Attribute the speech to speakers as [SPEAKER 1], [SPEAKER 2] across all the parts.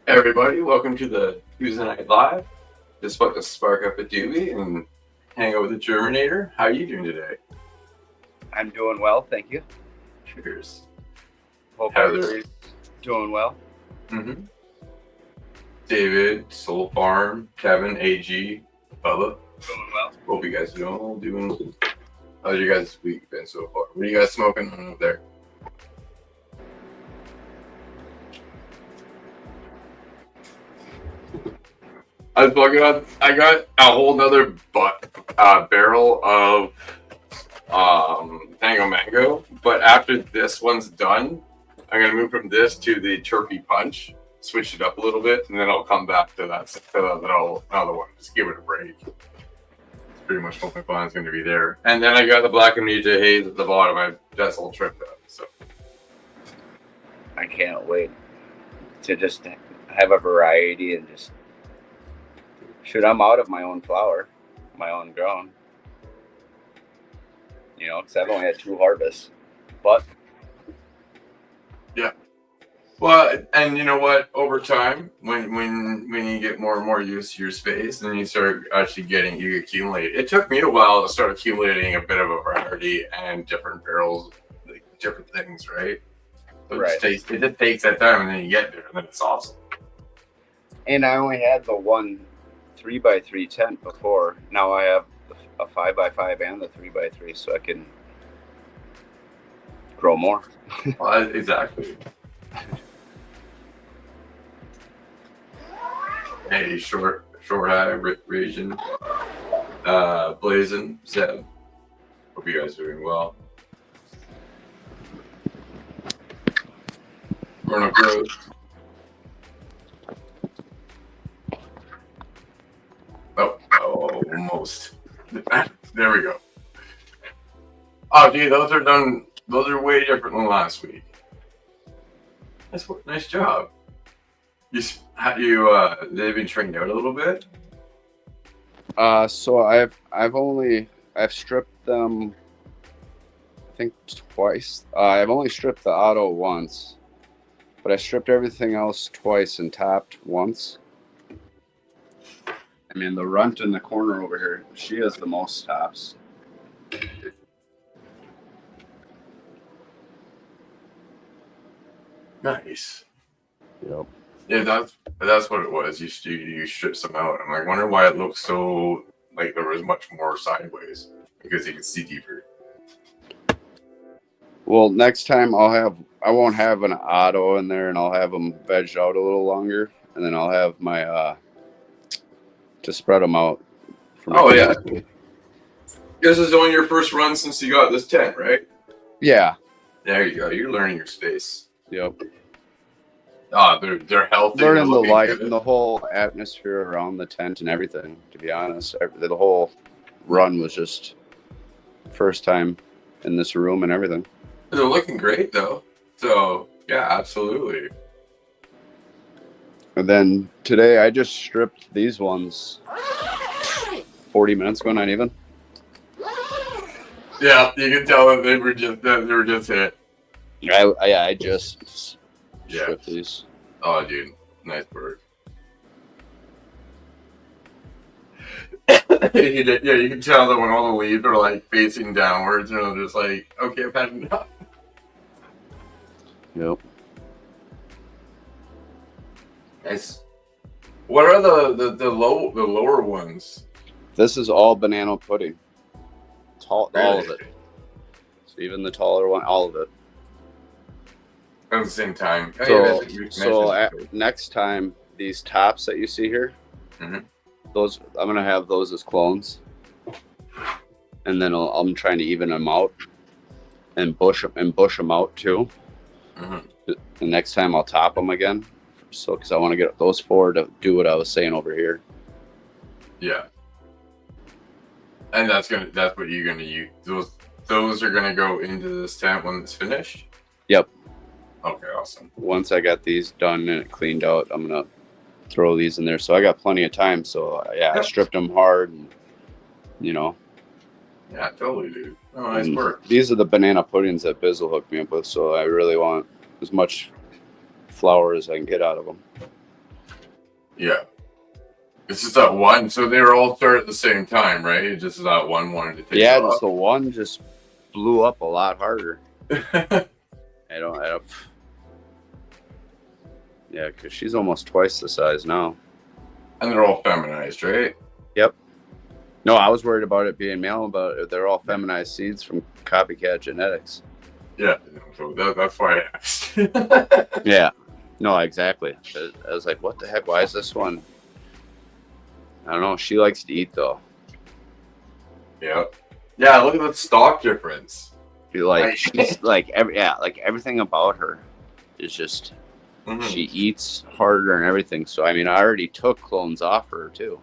[SPEAKER 1] Hey everybody, welcome to the Tuesday Night Live. Just about to spark up a doobie and hang out with the Germinator. How are you doing today?
[SPEAKER 2] I'm doing well, thank you.
[SPEAKER 1] Cheers.
[SPEAKER 2] Hope
[SPEAKER 1] Heather.
[SPEAKER 2] everybody's doing well.
[SPEAKER 1] Mm-hmm. David, Soul Farm, Kevin, AG, Bubba.
[SPEAKER 2] Doing well.
[SPEAKER 1] Hope you guys are doing. How's your guys' week been so far? What are you guys smoking on over there? I was bugging on. I got a whole nother barrel of Tango Mango, but after this one's done, I'm gonna move from this to the Turkey Punch, switch it up a little bit, and then I'll come back to the other one. Just give it a break. It's pretty much what my plan's gonna be there. And then I got the Black Amnesia Haze at the bottom. That's all tripped up. So
[SPEAKER 2] I can't wait to just have a variety and just shoot. I'm out of my own flower, my own grown. Because I've only had 2 harvests, but
[SPEAKER 1] yeah. Well, and you know what? Over time, when you get more and more used to your space, then you start actually you accumulate. It took me a while to start accumulating a bit of a variety and different barrels, like different things, right? So
[SPEAKER 2] right.
[SPEAKER 1] It just takes that time, and then you get there, and then it's awesome.
[SPEAKER 2] And I only had the one 3x3 tent before. Now I have a 5x5 and the 3x3, so I can grow more.
[SPEAKER 1] Well, exactly. Hey, short high region, blazing Seb. Hope you guys are doing well. Bruno Growth. Oh, almost. There we go. Oh, gee, those are done. Those are way different than last week. Nice job. They've been trained out a little bit.
[SPEAKER 2] So I've stripped them, I think twice. I've only stripped the auto once, but I stripped everything else twice and tapped once. I mean, the runt in the corner over here, she has the most taps.
[SPEAKER 1] Nice.
[SPEAKER 2] Yep.
[SPEAKER 1] Yeah, that's what it was. You strip some out. I'm like, wonder why it looks so like there was much more sideways because you can see deeper.
[SPEAKER 2] Well, next time I won't have an auto in there, and I'll have them vegged out a little longer, and then I'll have my to spread them out.
[SPEAKER 1] Yeah. This is only your first run since you got this tent, right?
[SPEAKER 2] Yeah.
[SPEAKER 1] There you go. You're learning your space.
[SPEAKER 2] Yep.
[SPEAKER 1] They're healthy.
[SPEAKER 2] Learning the light and the whole atmosphere around the tent and everything. To be honest, the whole run was just first time in this room and everything.
[SPEAKER 1] They're looking great though. So yeah, absolutely.
[SPEAKER 2] And then today I just stripped these ones 40 minutes ago, not even.
[SPEAKER 1] Yeah, you can tell that they were just hit.
[SPEAKER 2] I just stripped these.
[SPEAKER 1] Oh, dude, nice work. You can tell that when all the leaves are like facing downwards, and they're just like, okay, I've had enough.
[SPEAKER 2] Yep.
[SPEAKER 1] Nice. What are the lower ones?
[SPEAKER 2] This is all banana pudding. All of it. So even the taller one, all of it.
[SPEAKER 1] At the same time.
[SPEAKER 2] Next time, these tops that you see here, those I'm gonna have those as clones, and then I'm trying to even them out and bush them out too. The next time I'll top them again, so because I want to get those 4 to do what I was saying over here.
[SPEAKER 1] Yeah. And that's what you're gonna use. Those are gonna go into this tent when it's finished.
[SPEAKER 2] Yep.
[SPEAKER 1] Okay, awesome.
[SPEAKER 2] Once I got these done and cleaned out, I'm gonna throw these in there. So I got plenty of time. So yeah, I stripped them hard, and
[SPEAKER 1] Yeah, totally, dude. Oh, nice work.
[SPEAKER 2] These are the banana puddings that Biz will hook me up with. So I really want as much flour as I can get out of them.
[SPEAKER 1] Yeah. It's just that one. So they were all started at the same time, right? It just that one wanted to take
[SPEAKER 2] Yeah,
[SPEAKER 1] off.
[SPEAKER 2] just the one just blew up a lot harder. I don't. Yeah, because she's almost twice the size now.
[SPEAKER 1] And they're all feminized, right?
[SPEAKER 2] Yep. No, I was worried about it being male, but they're all feminized seeds from copycat genetics.
[SPEAKER 1] Yeah. So that's why I asked.
[SPEAKER 2] Yeah. No, exactly. I was like, what the heck? Why is this one? I don't know. She likes to eat though.
[SPEAKER 1] Yeah. Yeah. Look at the stock difference.
[SPEAKER 2] She's like everything about her is just she eats harder and everything. So I mean, I already took clones off her too.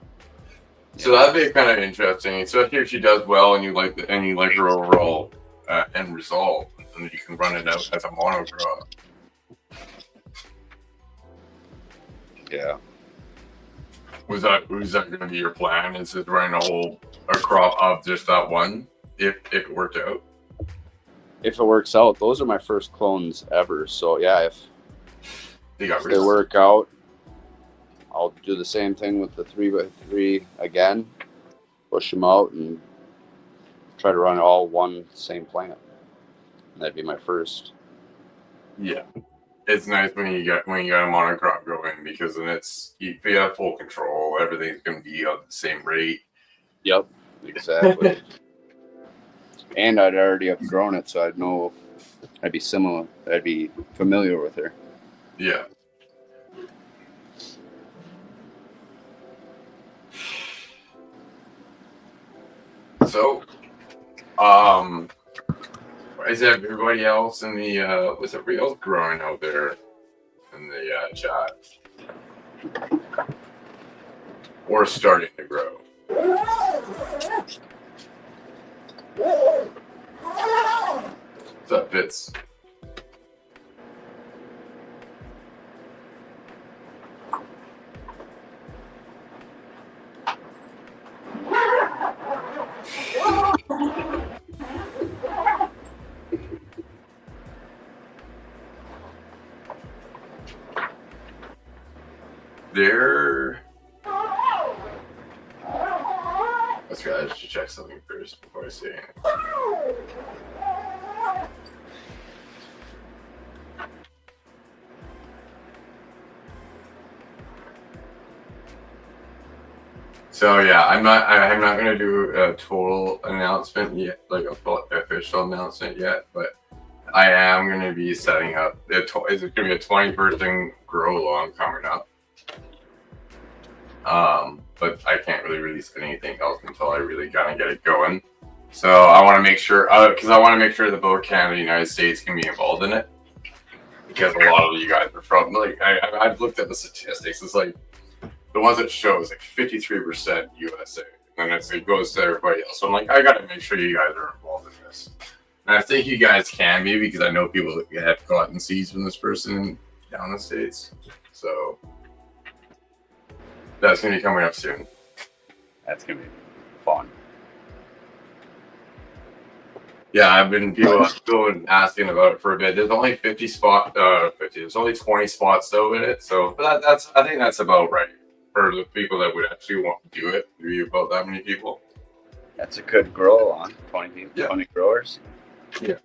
[SPEAKER 1] So that'd be kind of interesting, especially if she does well and you like her overall end result, and you can run it out as a monocrop.
[SPEAKER 2] Yeah.
[SPEAKER 1] Was that going to be your plan? Is it running a crop of just that one, if it worked out?
[SPEAKER 2] If it works out, those are my first clones ever. So yeah, if they work out, I'll do the same thing with the 3x3 again, push them out, and try to run all one same plant. And that'd be my first.
[SPEAKER 1] Yeah, it's nice when you got a monocrop going, because then you have full control. Everything's going to be on the same rate.
[SPEAKER 2] Yep, exactly. And I'd already have grown it, so I'd know I'd be familiar with her.
[SPEAKER 1] Yeah. So, is everybody else in the was everybody else growing out there in the chat, or starting to grow? What's up, Fitz? I should check something first before I say anything. So yeah, I'm not going to do a total announcement yet, like a full official announcement yet, but I am going to be setting up. It's going to be a 20-person grow along coming up. But I can't really release anything else until I really kind of get it going. So I want to make sure, that both Canada and the United States can be involved in it, because a lot of you guys are from, like, I've looked at the statistics. It's like the ones that show is like 53% USA, and it goes to everybody else. So I'm like, I got to make sure you guys are involved in this. And I think you guys can be, because I know people that have gotten seeds from this person down in the States. So that's going to be coming up soon.
[SPEAKER 2] That's going to be fun.
[SPEAKER 1] Yeah, I've been asking about it for a bit. There's only 50 spots. There's only 20 spots though in it. So I think that's about right for the people that would actually want to do it. Maybe about that many people.
[SPEAKER 2] That's a good grow on 20 people, yeah. 20 growers.
[SPEAKER 1] Yeah.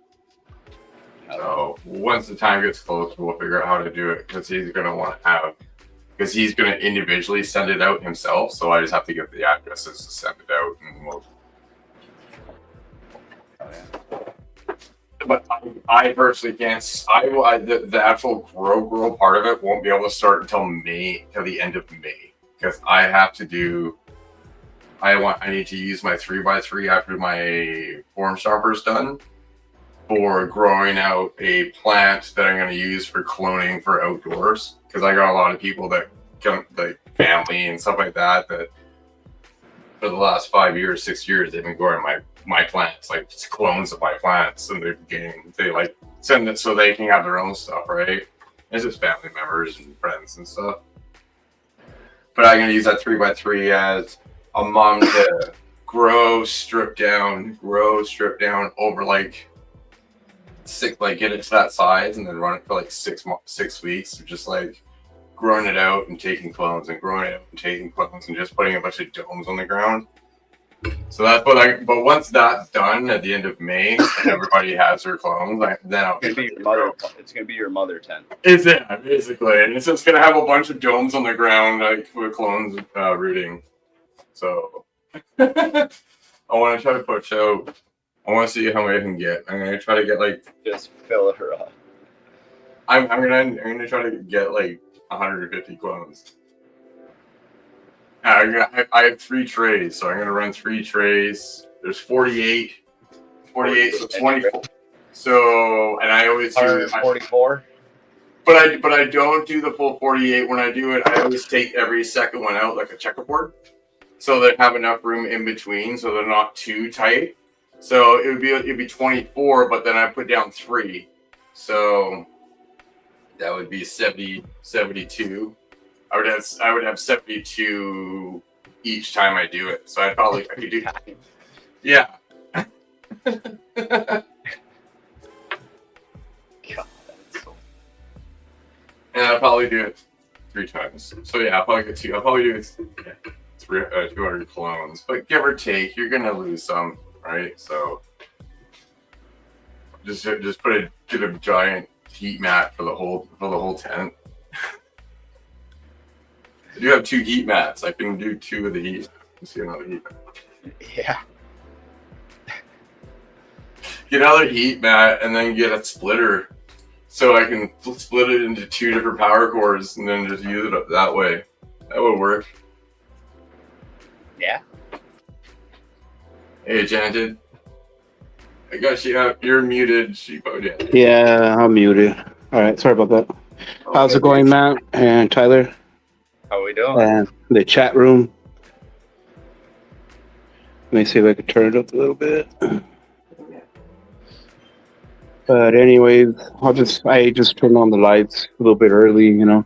[SPEAKER 1] So once the time gets close, we'll figure out how to do it, because he's going to individually send it out himself. So I just have to get the addresses to send it out, and we'll. But I personally can't. The actual grow part of it won't be able to start until the end of May, because I have to do. I need to use my 3x3 after my form stopper is done, for growing out a plant that I'm going to use for cloning for outdoors, because I got a lot of people that come, like family and stuff like that, that for the last 5 years, 6 years, they've been growing my plants, like just clones of my plants, and they like send it so they can have their own stuff, right? It's just family members and friends and stuff. But I'm gonna use that 3x3 as a mom to grow, strip down over like get it to that size, and then run it for like 6 weeks, just like growing it out and taking clones and growing it out and taking clones and just putting a bunch of domes on the ground. So that's what but once that's done at the end of May and everybody has their clones, then I'll
[SPEAKER 2] It's gonna be your mother tent.
[SPEAKER 1] Is it basically? And it's just gonna have a bunch of domes on the ground, like with clones rooting. So I want to try to push out. I want to see how many I can get. I'm gonna try to get like
[SPEAKER 2] just fill her up.
[SPEAKER 1] I'm gonna try to get like 150 clones. I have 3 trays, so I'm gonna run 3 trays. There's 48, so 24. So, and I always do
[SPEAKER 2] 44.
[SPEAKER 1] But I don't do the full 48. When I do it, I always take every second one out like a checkerboard, so they have enough room in between, so they're not too tight. So it'd be 24, but then I put down 3, so that would be 72. I would have 72 each time I do it. So I could do, yeah. And I'll probably do it 3 times. So yeah, I'll probably get 2. I'll probably do 200 clones, but give or take, you're gonna lose some, right? So just get a giant heat mat for the whole tent. I do have 2 heat mats. I can do 2 of the heat. Let's see another heat mat.
[SPEAKER 2] Yeah.
[SPEAKER 1] Get another heat mat and then get a splitter, so I can split it into 2 different power cores and then just use it up that way. That would work.
[SPEAKER 2] Yeah.
[SPEAKER 1] Hey, Enchanted. I got you. You're muted.
[SPEAKER 3] Yeah, I'm muted. All right, sorry about that. How's it going, Matt and Tyler?
[SPEAKER 2] How we doing?
[SPEAKER 3] And the chat room. Let me see if I can turn it up a little bit. But anyways, I just turned on the lights a little bit early, you know.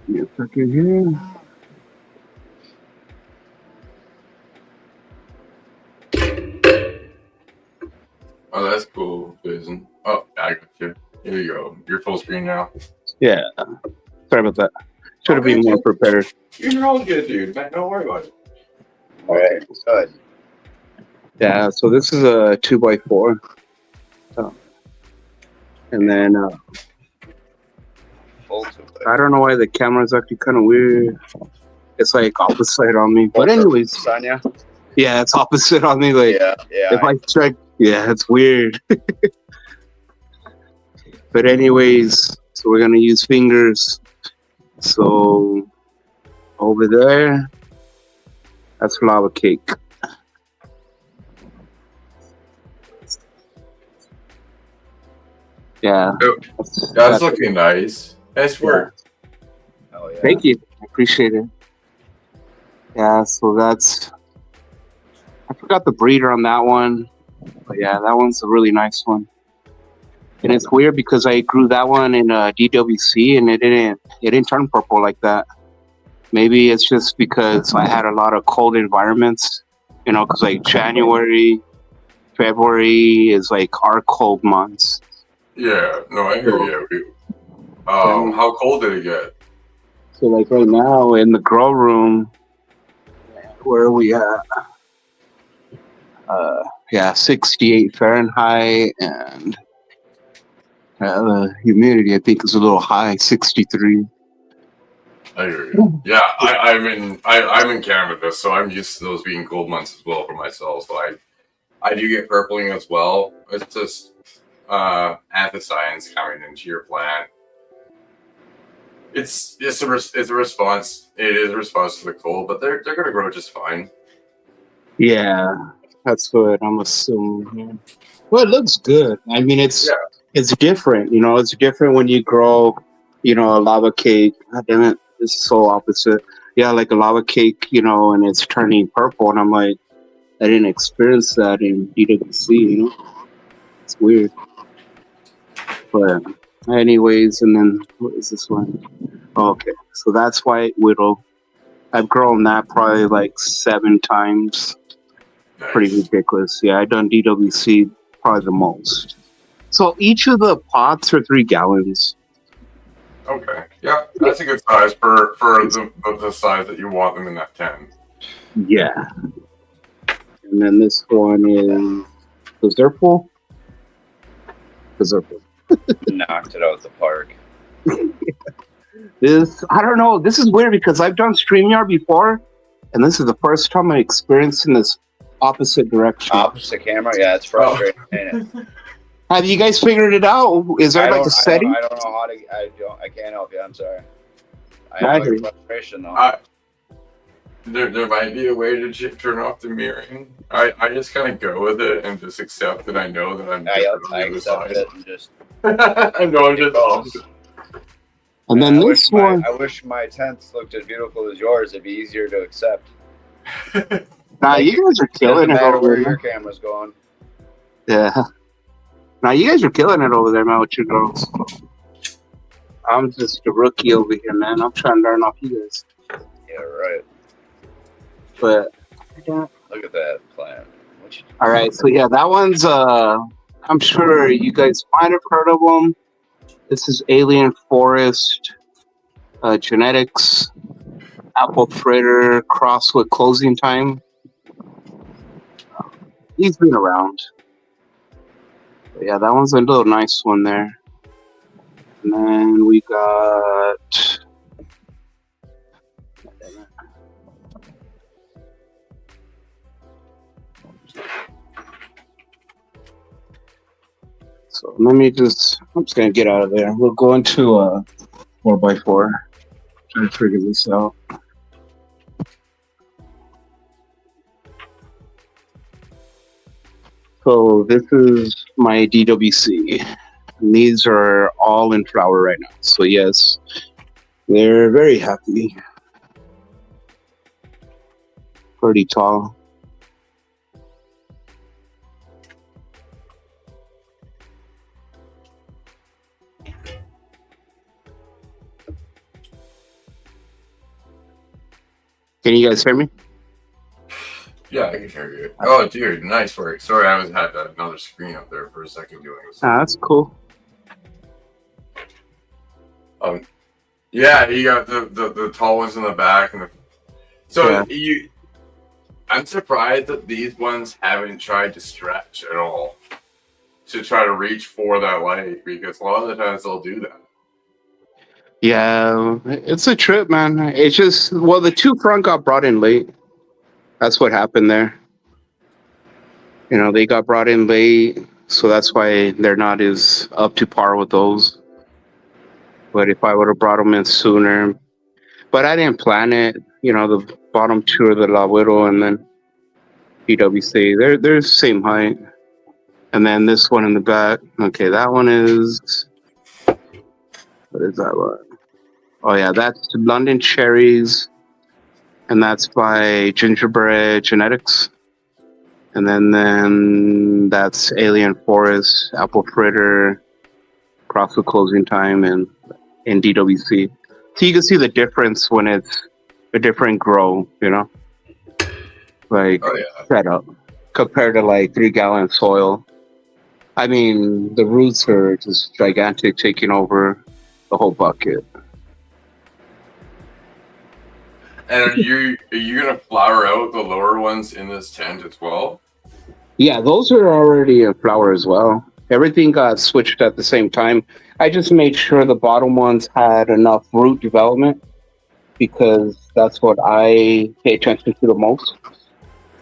[SPEAKER 3] Give me a second here.
[SPEAKER 1] Oh, that's cool, Jason. Oh, I got you. Here you go. You're full screen now.
[SPEAKER 3] Yeah. Sorry about that. Should have been more prepared.
[SPEAKER 1] You're all good, dude. Man, don't worry about it.
[SPEAKER 2] All right. Good.
[SPEAKER 3] Yeah, so this is a 2x4. And then I don't know why the camera's actually kind of weird. It's like opposite on me. But anyways,
[SPEAKER 2] Sonia?
[SPEAKER 3] Yeah, it's opposite on me. Like,
[SPEAKER 2] yeah.
[SPEAKER 3] If I check, yeah, it's weird. But anyways, so we're gonna use fingers. So over there, that's lava cake. Yeah,
[SPEAKER 1] that's looking nice. Nice work.
[SPEAKER 2] Oh, yeah.
[SPEAKER 3] Thank you. I appreciate it. Yeah, so that's. I forgot the breeder on that one, but yeah, that one's a really nice one. And it's weird because I grew that one in DWC and it didn't turn purple like that. Maybe it's just because I had a lot of cold environments, you know, because like January, February is like our cold months.
[SPEAKER 1] Yeah, no, I hear you. How cold did it get?
[SPEAKER 3] So like right now in the grow room, where are we at? 68 Fahrenheit, and the humidity I think is a little high, 63.
[SPEAKER 1] I hear you. Yeah, I'm in Canada, so I'm used to those being cold months as well for myself. So I do get purpling as well. It's just anthocyanins coming into your plant. It's a response. It is a response to the cold, but they're gonna grow just fine.
[SPEAKER 3] Yeah, that's what I'm assuming. Well, it looks good. I mean, it's different. You know, it's different when you grow, you know, a lava cake. God damn it, it's so opposite. Yeah, like a lava cake, you know, and it's turning purple, and I'm like, I didn't experience that in DWC. You know, it's weird. But anyways, and then what is this one? Oh, okay, so that's White Widow. I've grown that probably like 7 times.
[SPEAKER 1] Nice.
[SPEAKER 3] Pretty ridiculous. Yeah, I've done DWC probably the most. So each of the pots are 3 gallons.
[SPEAKER 1] Okay. Yeah, that's a good size for the size that you want them in that 10.
[SPEAKER 3] Yeah. And then this one is the Zerpul. The Zerpul.
[SPEAKER 2] Knocked it out of the park.
[SPEAKER 3] This, I don't know. This is weird because I've done StreamYard before, and this is the first time I experienced in this opposite direction.
[SPEAKER 2] Opposite camera? Yeah, it's frustrating. Ain't it?
[SPEAKER 3] Have you guys figured it out? Is there like a setting?
[SPEAKER 2] I don't know how to. I can't help you. I'm sorry. I know your frustration though.
[SPEAKER 1] There might be a way to turn off the mirroring. I just kind of go with it and just accept that I know that I'm
[SPEAKER 2] I accept it and just.
[SPEAKER 1] I know I'm just.
[SPEAKER 3] And then this one.
[SPEAKER 2] I wish my tents looked as beautiful as yours. It'd be easier to accept.
[SPEAKER 3] Nah, you guys are killing it over
[SPEAKER 2] where
[SPEAKER 3] there.
[SPEAKER 2] your camera's going.
[SPEAKER 3] Yeah. Now you guys are killing it over there, man, with your girls. I'm just a rookie over here, man. I'm trying to learn off you guys.
[SPEAKER 2] Yeah, right.
[SPEAKER 3] But
[SPEAKER 2] look at that plant.
[SPEAKER 3] All right, so yeah, that one's I'm sure you guys might have heard of them. This is Alien Forest Genetics Apple Fritter crossed with Closing Time. He's been around. But yeah, that one's a little nice one there. And then we got so let me just I'm just gonna get out of there. We're going to a 4x4. Trying to figure this out. So this is my DWC. And these are all in flower right now. So yes, they're very happy. Pretty tall. Can you guys hear me?
[SPEAKER 1] Yeah, I can hear you. Oh, dude, nice work. Sorry, I had another screen up there for a second doing this.
[SPEAKER 3] That's cool.
[SPEAKER 1] Yeah, you got the tall ones in the back, and I'm surprised that these ones haven't tried to stretch at all to try to reach for that light, because a lot of the times they'll do that.
[SPEAKER 3] Yeah, it's a trip, man. It's just the 2 front got brought in late. That's what happened there. You know, they got brought in late, so that's why they're not as up to par with those. But if I would have brought them in sooner, but I didn't plan it. You know, the bottom 2 are the La Widow and then PWC. They're the same height. And then this one in the back. Okay, that one is. What is that one? Oh yeah, that's London Cherries, and that's by Gingerbread Genetics. And then that's Alien Forest, Apple Fritter, Cross with Closing Time, and in DWC. So you can see the difference when it's a different grow, you know, like setup compared to like 3 gallon soil. I mean, the roots are just gigantic, taking over the whole bucket.
[SPEAKER 1] And are you gonna flower out the lower ones in this tent as well?
[SPEAKER 3] Yeah, those are already in flower as well. Everything got switched at the same time. I just made sure the bottom ones had enough root development because that's what I pay attention to the most.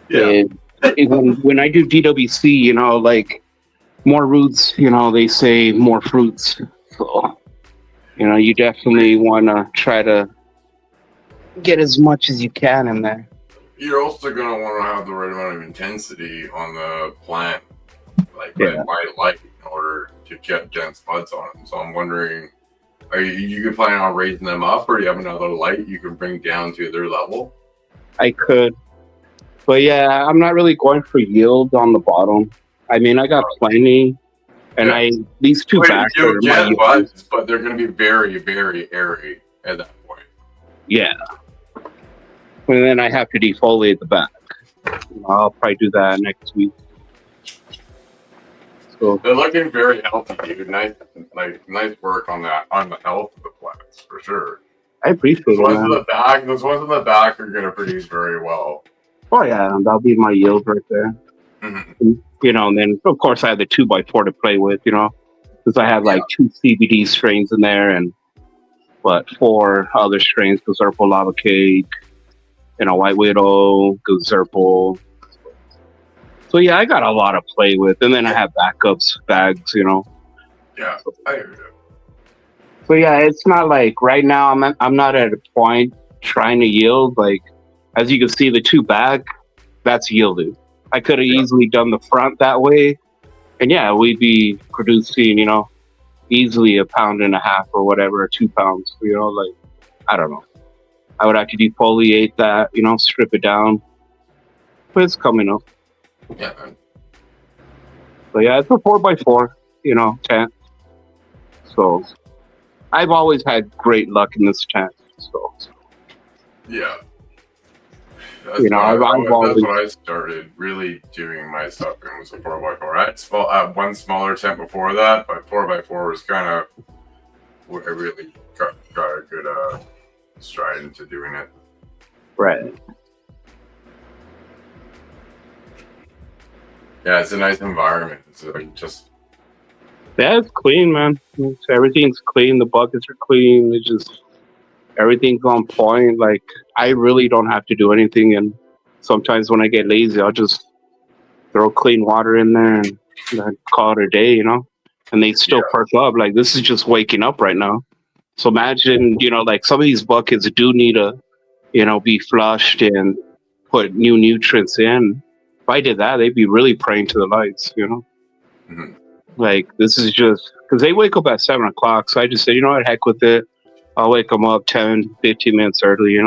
[SPEAKER 1] Yeah.
[SPEAKER 3] When I do DWC, you know, like more roots, you know, they say more fruits. So, you know, you definitely want to try to get as much as you can in there.
[SPEAKER 1] You're also going to want to have the right amount of intensity on the plant, like by light, in order to get dense buds on them. So I'm wondering, are you planning on raising them up, or do you have another light you can bring down to their level?
[SPEAKER 3] I could, but yeah, I'm not really going for yield on the bottom. I mean, I got plenty, and these 2 backs
[SPEAKER 1] you'll get buds, but they're going to be very, very airy at that point.
[SPEAKER 3] Yeah. And then I have to defoliate the back. I'll probably do that next week. So
[SPEAKER 1] They're looking very healthy, dude. Nice work on that, on the health of the plants, for sure.
[SPEAKER 3] I appreciate
[SPEAKER 1] Those
[SPEAKER 3] it,
[SPEAKER 1] ones
[SPEAKER 3] man.
[SPEAKER 1] in the back, are gonna produce very well.
[SPEAKER 3] Oh yeah, that'll be my yield right there.
[SPEAKER 1] Mm-hmm.
[SPEAKER 3] You know, and then of course I have the 2x4 to play with. You know, because I have like 2 CBD strains in there and 4 other strains: Gazerpo Lava Cake, White Widow, Gazerpo. So yeah, I got a lot to play with, and then I have backups bags. You know.
[SPEAKER 1] Yeah, I hear you.
[SPEAKER 3] So yeah, it's not like right now I'm not at a point trying to yield. Like as you can see, the 2 back, that's yielded. I could have easily done the front that way, and yeah, we'd be producing, easily 1.5 pounds or whatever, or 2 pounds. Like I don't know. I would have to defoliate that, strip it down, but it's coming up.
[SPEAKER 1] Yeah, man.
[SPEAKER 3] So yeah, it's a 4x4, tent. So I've always had great luck in this tent. So
[SPEAKER 1] yeah. That's
[SPEAKER 3] I've always.
[SPEAKER 1] That's what I started really doing my stuff in, was a 4x4. I had one smaller tent before that, but 4x4 was kind of I really got a good stride into doing it.
[SPEAKER 3] Right.
[SPEAKER 1] Yeah, it's a nice environment. It's
[SPEAKER 3] yeah, it's clean, man. Everything's clean. The buckets are clean. It's just everything's on point. Like I really don't have to do anything, and sometimes when I get lazy, I'll just throw clean water in there and call it a day, And they still perk up. Like this is just waking up right now. So imagine, like some of these buckets do need to, be flushed and put new nutrients in. If I did that, they'd be really praying to the lights,
[SPEAKER 1] Mm-hmm.
[SPEAKER 3] Like this is just because they wake up at 7 o'clock. So I just said, what, heck with it. I'll wake them up 10, 15 minutes early,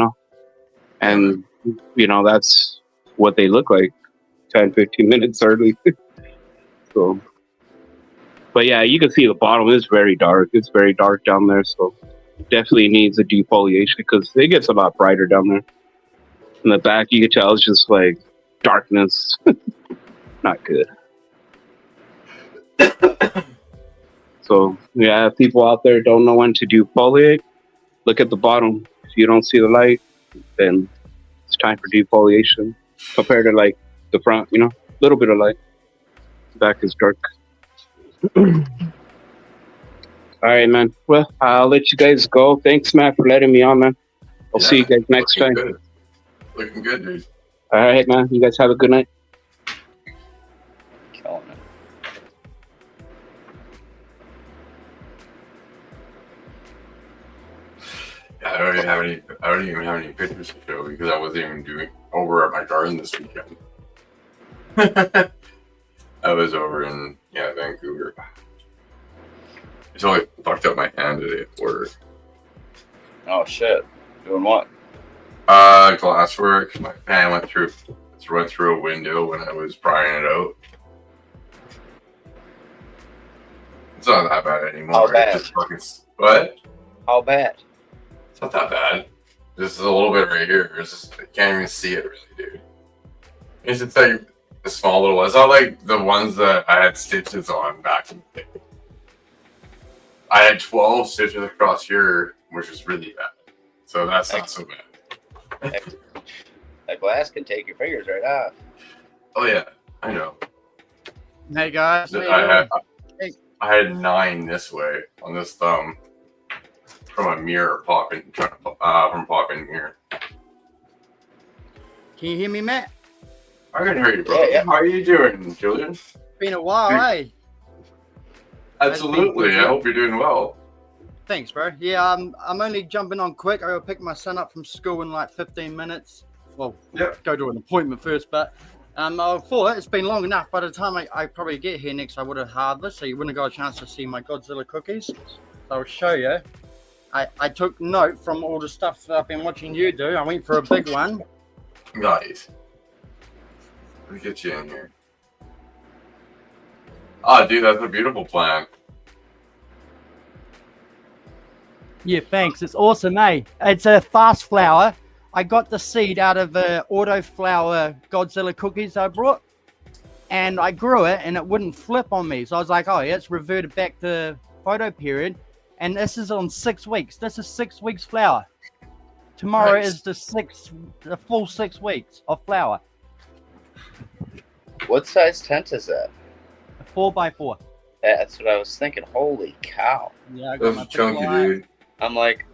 [SPEAKER 3] and that's what they look like, 10, 15 minutes early. So, but yeah, you can see the bottom is very dark. It's very dark down there. So definitely needs a defoliation because it gets a lot brighter down there. In the back, you can tell it's just like darkness. Not good. So yeah, if people out there don't know when to defoliate, look at the bottom. If you don't see the light, then it's time for defoliation. Compared to like the front, a little bit of light. The back is dark. All right, man. Well, I'll let you guys go. Thanks, Matt, for letting me on, man. I'll see you guys next time.
[SPEAKER 1] Good. Looking good, dude.
[SPEAKER 3] All right, man. You guys have a good night.
[SPEAKER 2] Killing it.
[SPEAKER 1] Yeah, I don't even have any pictures to show because I wasn't even doing over at my garden this weekend. I was over in Vancouver. I totally fucked up my hand today at work.
[SPEAKER 2] Oh shit! Doing what?
[SPEAKER 1] Glasswork. My fan went through a window when I was prying it out. It's not that bad anymore.
[SPEAKER 2] How bad?
[SPEAKER 1] It's just fucking, what?
[SPEAKER 2] How bad?
[SPEAKER 1] It's not that bad. Just a little bit right here. It's just I can't even see it really, dude. It's just like a small little. It's not like the ones that I had stitches on back in the day. I had 12 stitches across here, which is really bad. So that's not so bad.
[SPEAKER 2] That glass can take your fingers right off.
[SPEAKER 1] Oh yeah, I know.
[SPEAKER 4] Hey guys,
[SPEAKER 1] I had 9 this way on this thumb from a mirror popping here.
[SPEAKER 4] Can you hear me, Matt?
[SPEAKER 1] I can hear you, bro.
[SPEAKER 2] Yeah.
[SPEAKER 1] How are you doing, Julian?
[SPEAKER 4] Been a while, eh?
[SPEAKER 1] Absolutely. I hope you're doing well.
[SPEAKER 4] Thanks, bro. Yeah, I'm only jumping on quick. I gotta pick my son up from school in like 15 minutes. Well, go to an appointment first, but I thought it's been long enough. By the time I probably get here next, I would have harvested, so you wouldn't have got a chance to see my Godzilla cookies. So I'll show you. I took note from all the stuff that I've been watching you do. I went for a big one.
[SPEAKER 1] Nice. Let me get you in here. Oh, dude, that's a beautiful plant.
[SPEAKER 4] Yeah, thanks. It's awesome, eh? It's a fast flower. I got the seed out of auto flower Godzilla cookies I brought. and I grew it and it wouldn't flip on me. So I was like, oh, yeah, it's reverted back to photo period. And this is on 6 weeks. This is 6 weeks flower. Tomorrow
[SPEAKER 1] Nice.
[SPEAKER 4] is the full 6 weeks of flower.
[SPEAKER 2] What size tent is that?
[SPEAKER 4] A 4x4.
[SPEAKER 2] That's what I was thinking. Holy cow!
[SPEAKER 4] Yeah, I got my
[SPEAKER 1] That's chunky,
[SPEAKER 4] big line.
[SPEAKER 1] dude.
[SPEAKER 2] I'm like,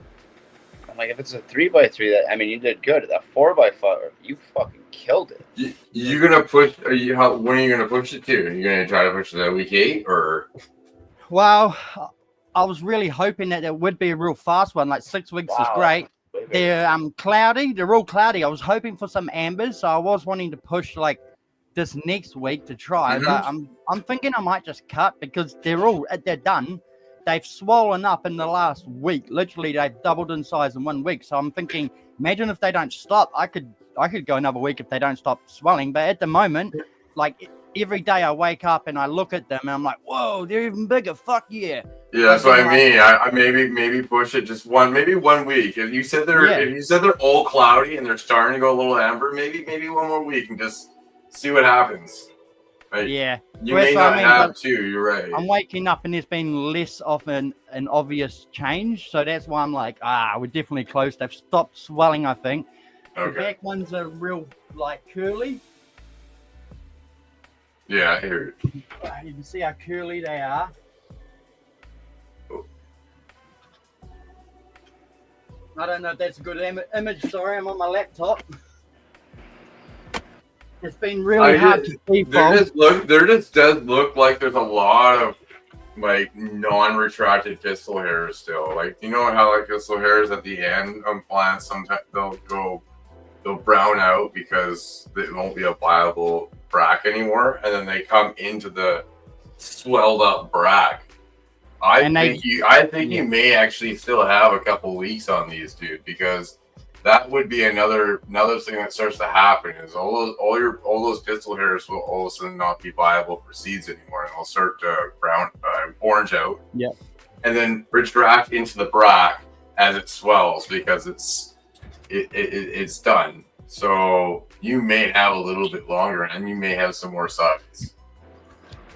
[SPEAKER 2] if it's a 3x3, that I mean, you did good. That 4x4, you fucking killed it.
[SPEAKER 1] You gonna push? When are you gonna push it to? Are you gonna try to push it at week 8 or?
[SPEAKER 4] Well, I was really hoping that it would be a real fast one. Like 6 weeks is great. They're cloudy. They're all cloudy. I was hoping for some ambers, so I was wanting to push like this next week to try.
[SPEAKER 1] Mhm.
[SPEAKER 4] But I'm thinking I might just cut because they're done. They've swollen up in the last week. Literally, they've doubled in size in 1 week. So I'm thinking, imagine if they don't stop. I could go another week if they don't stop swelling. But at the moment, like every day I wake up and I look at them and I'm like, whoa, they're even bigger. Fuck yeah.
[SPEAKER 1] Yeah, that's what I mean. I maybe push it just maybe 1 week. If you said they're all cloudy and they're starting to go a little amber, maybe 1 more week and just see what happens. Like,
[SPEAKER 4] yeah.
[SPEAKER 1] You may not have to. You're right.
[SPEAKER 4] I'm waking up and there's been less of an obvious change, so that's why I'm like, we're definitely close. They've stopped swelling, I think.
[SPEAKER 1] Okay.
[SPEAKER 4] The back ones are real like curly.
[SPEAKER 1] Yeah, I hear it.
[SPEAKER 4] You can see how curly they are. I don't know if that's a good image. Sorry, I'm on my laptop. It's been really hard to see.
[SPEAKER 1] There just does look like there's a lot of like non-retracted pistil hairs still. Like, you know how like pistil hairs at the end of plants sometimes they'll brown out because it won't be a viable brack anymore, and then they come into the swelled up brack. I think you may actually still have a couple weeks on these, dude, because that would be another thing that starts to happen is all those pistil hairs will all of a sudden not be viable for seeds anymore, and they'll start to orange out.
[SPEAKER 4] Yeah.
[SPEAKER 1] And then retract into the brack as it swells because it's done. So you may have a little bit longer, and you may have some more size.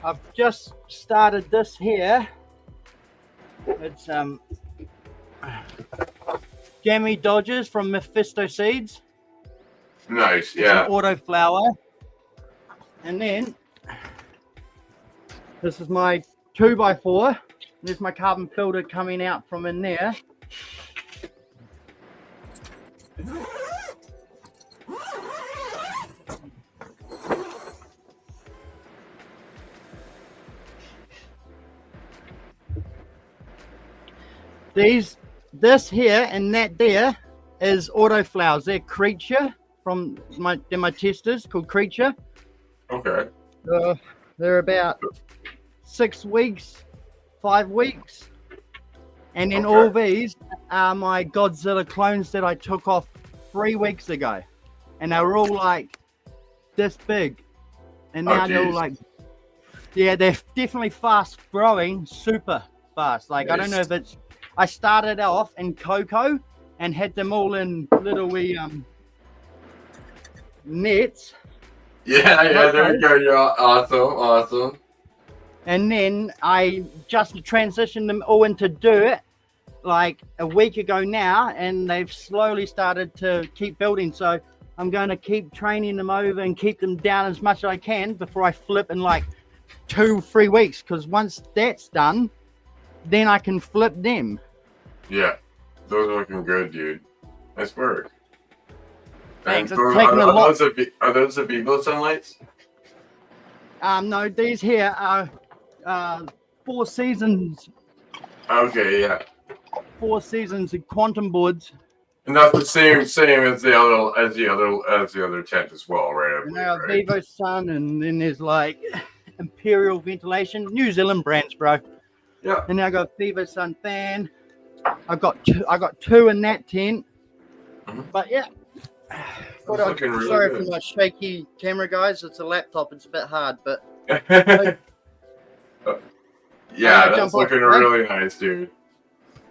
[SPEAKER 4] I've just started this here. It's Jammy Dodgers from Mephisto Seeds.
[SPEAKER 1] Nice,
[SPEAKER 4] It's
[SPEAKER 1] yeah.
[SPEAKER 4] an auto flower. And then this is my 2x4. There's my carbon filter coming out from in there. This here and that there is auto flowers. They're Creature from my testers called Creature.
[SPEAKER 1] Okay.
[SPEAKER 4] They're about 6 weeks, 5 weeks. And then all these are my Godzilla clones that I took off 3 weeks ago. And they were all like this big. And now they're all like, yeah, they're definitely fast growing, super fast. Like, nice. I don't know if it's, I started off in cocoa and had them all in little wee nets.
[SPEAKER 1] Yeah, there you go. You're awesome.
[SPEAKER 4] And then I just transitioned them all into dirt like a week ago now, and they've slowly started to keep building. So I'm going to keep training them over and keep them down as much as I can before I flip in like 2-3 weeks. Because once that's done, then I can flip them.
[SPEAKER 1] Yeah, those are looking good, dude. Nice work.
[SPEAKER 4] Thanks.
[SPEAKER 1] Are those the Vivo sunlights?
[SPEAKER 4] No, these here are 4 seasons.
[SPEAKER 1] Okay, yeah.
[SPEAKER 4] 4 seasons of quantum boards.
[SPEAKER 1] And that's the same as the other tent as well, right?
[SPEAKER 4] And now Vivo Sun, and then there's like Imperial Ventilation, New Zealand brands, bro.
[SPEAKER 1] Yeah.
[SPEAKER 4] And now I got Vivo Sun fan. I got 2 in that tent.
[SPEAKER 1] Mm-hmm.
[SPEAKER 4] But yeah.
[SPEAKER 1] Sorry
[SPEAKER 4] for my shaky camera, guys. It's a laptop. It's a bit hard, but
[SPEAKER 1] yeah, that's looking really nice, dude.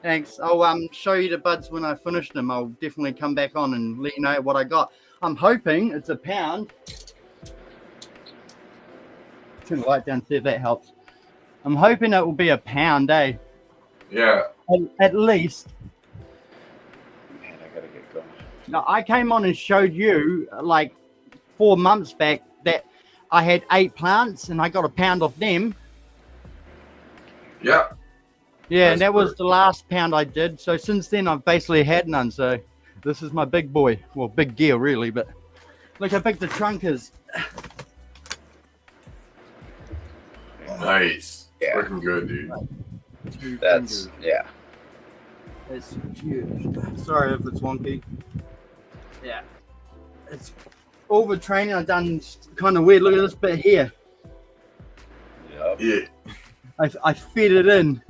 [SPEAKER 4] Thanks. I'll show you the buds when I finish them. I'll definitely come back on and let you know what I got. I'm hoping it's a pound. turn the light down, see if that helps. I'm hoping it will be a pound, eh?
[SPEAKER 1] Yeah.
[SPEAKER 4] At least.
[SPEAKER 2] Man, I gotta get going.
[SPEAKER 4] Now, I came on and showed you like 4 months back that I had 8 plants and I got a pound off them.
[SPEAKER 1] Yeah.
[SPEAKER 4] Yeah,
[SPEAKER 1] That's
[SPEAKER 4] and that was
[SPEAKER 1] perfect.
[SPEAKER 4] the last pound I did. So since then, I've basically had none. So this is my big boy. Well, big gear, really. But look how big the trunk is.
[SPEAKER 1] Nice.
[SPEAKER 2] Yeah.
[SPEAKER 1] Looking good, dude.
[SPEAKER 4] 2
[SPEAKER 2] That's
[SPEAKER 4] fingers.
[SPEAKER 2] yeah.
[SPEAKER 4] It's huge. Sorry if it's wonky. Yeah. It's overtraining. I've done kind of weird. Look at this bit here.
[SPEAKER 2] Yep.
[SPEAKER 1] Yeah.
[SPEAKER 4] I fed it in.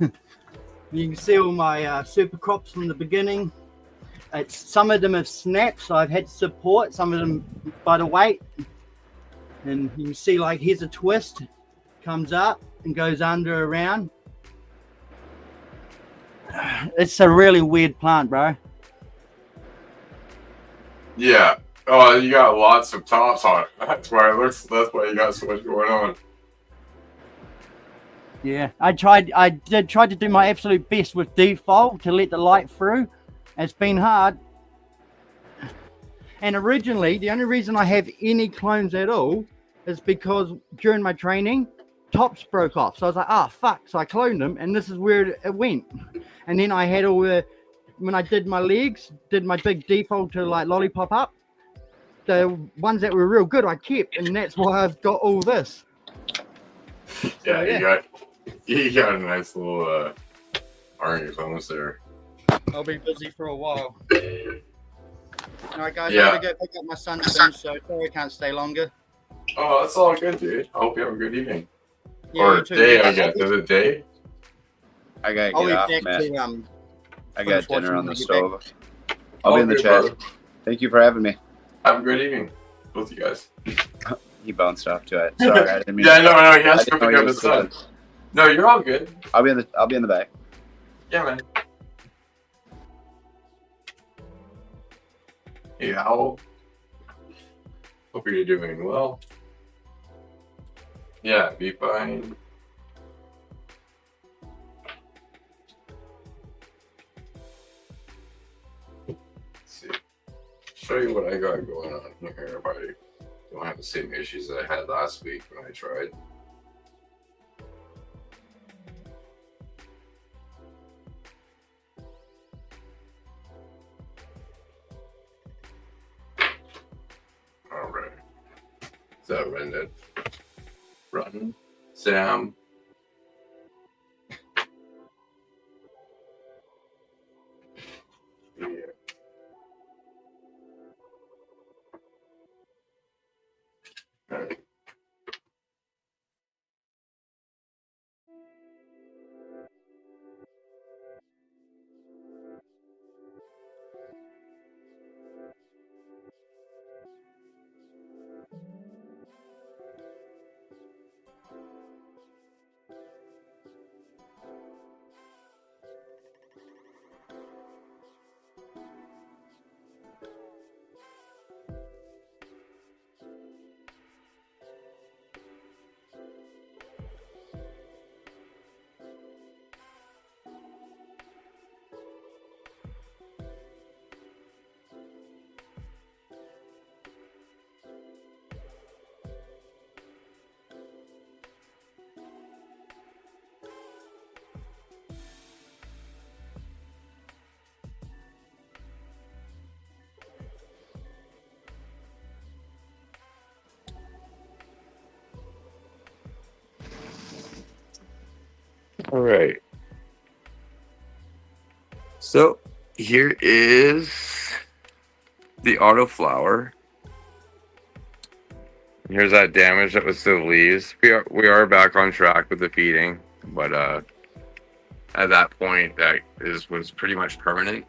[SPEAKER 4] You can see all my super crops from the beginning. Some of them have snapped, so I've had to support some of them by the weight. And you can see, like, here's a twist, comes up and goes under around. It's a really weird plant, bro.
[SPEAKER 1] Yeah. Oh, you got lots of tops on it. That's why it looks. That's why you got so much going on.
[SPEAKER 4] Yeah, I did try to do my absolute best with default to let the light through. It's been hard. And originally, the only reason I have any clones at all is because during my training, tops broke off. So I was like, ah, fuck. So I cloned them, and this is where it went. And then I had all the, when I did my legs, did my big default to like lollipop up. The ones that were real good, I kept, and that's why I've got all this.
[SPEAKER 1] Yeah,
[SPEAKER 4] yeah.
[SPEAKER 1] you got a nice little orange almost there.
[SPEAKER 4] I'll be busy for a while. All right, guys,
[SPEAKER 1] Yeah.
[SPEAKER 4] I gotta go pick up my son soon, so sorry I can't stay longer.
[SPEAKER 1] Oh, that's all good, dude. I hope you have a good evening.
[SPEAKER 4] Yeah,
[SPEAKER 1] Or
[SPEAKER 4] you too.
[SPEAKER 1] day, I guess. Is it day?
[SPEAKER 2] I gotta
[SPEAKER 4] I'll
[SPEAKER 2] get
[SPEAKER 4] be
[SPEAKER 2] off,
[SPEAKER 4] back
[SPEAKER 2] Matt.
[SPEAKER 4] to
[SPEAKER 2] I
[SPEAKER 4] finish
[SPEAKER 2] got dinner
[SPEAKER 4] watching
[SPEAKER 2] on the
[SPEAKER 4] when I get
[SPEAKER 2] stove. I'll be in the
[SPEAKER 1] Okay,
[SPEAKER 2] chat.
[SPEAKER 1] brother.
[SPEAKER 2] Thank you for having me.
[SPEAKER 1] Have a great evening, both you guys.
[SPEAKER 2] He bounced off to it. Sorry, I didn't mean.
[SPEAKER 1] Yeah, no, he
[SPEAKER 2] I
[SPEAKER 1] has to
[SPEAKER 2] didn't
[SPEAKER 1] go
[SPEAKER 2] know
[SPEAKER 1] pick
[SPEAKER 2] you
[SPEAKER 1] up
[SPEAKER 2] was
[SPEAKER 1] his son.
[SPEAKER 2] good.
[SPEAKER 1] No, you're all good.
[SPEAKER 2] I'll be in the back.
[SPEAKER 1] Yeah, man. Hey, Owl. Hope you're doing well. Yeah, be fine. Let's see. Show you what I got going on here if I don't have the same issues that I had last week when I tried. Alright. So rendered. Run. Sam. Yeah. Alright. All right. So here is the autoflower. Here's that damage that was to the leaves. We are back on track with the feeding, but at that point was pretty much permanent.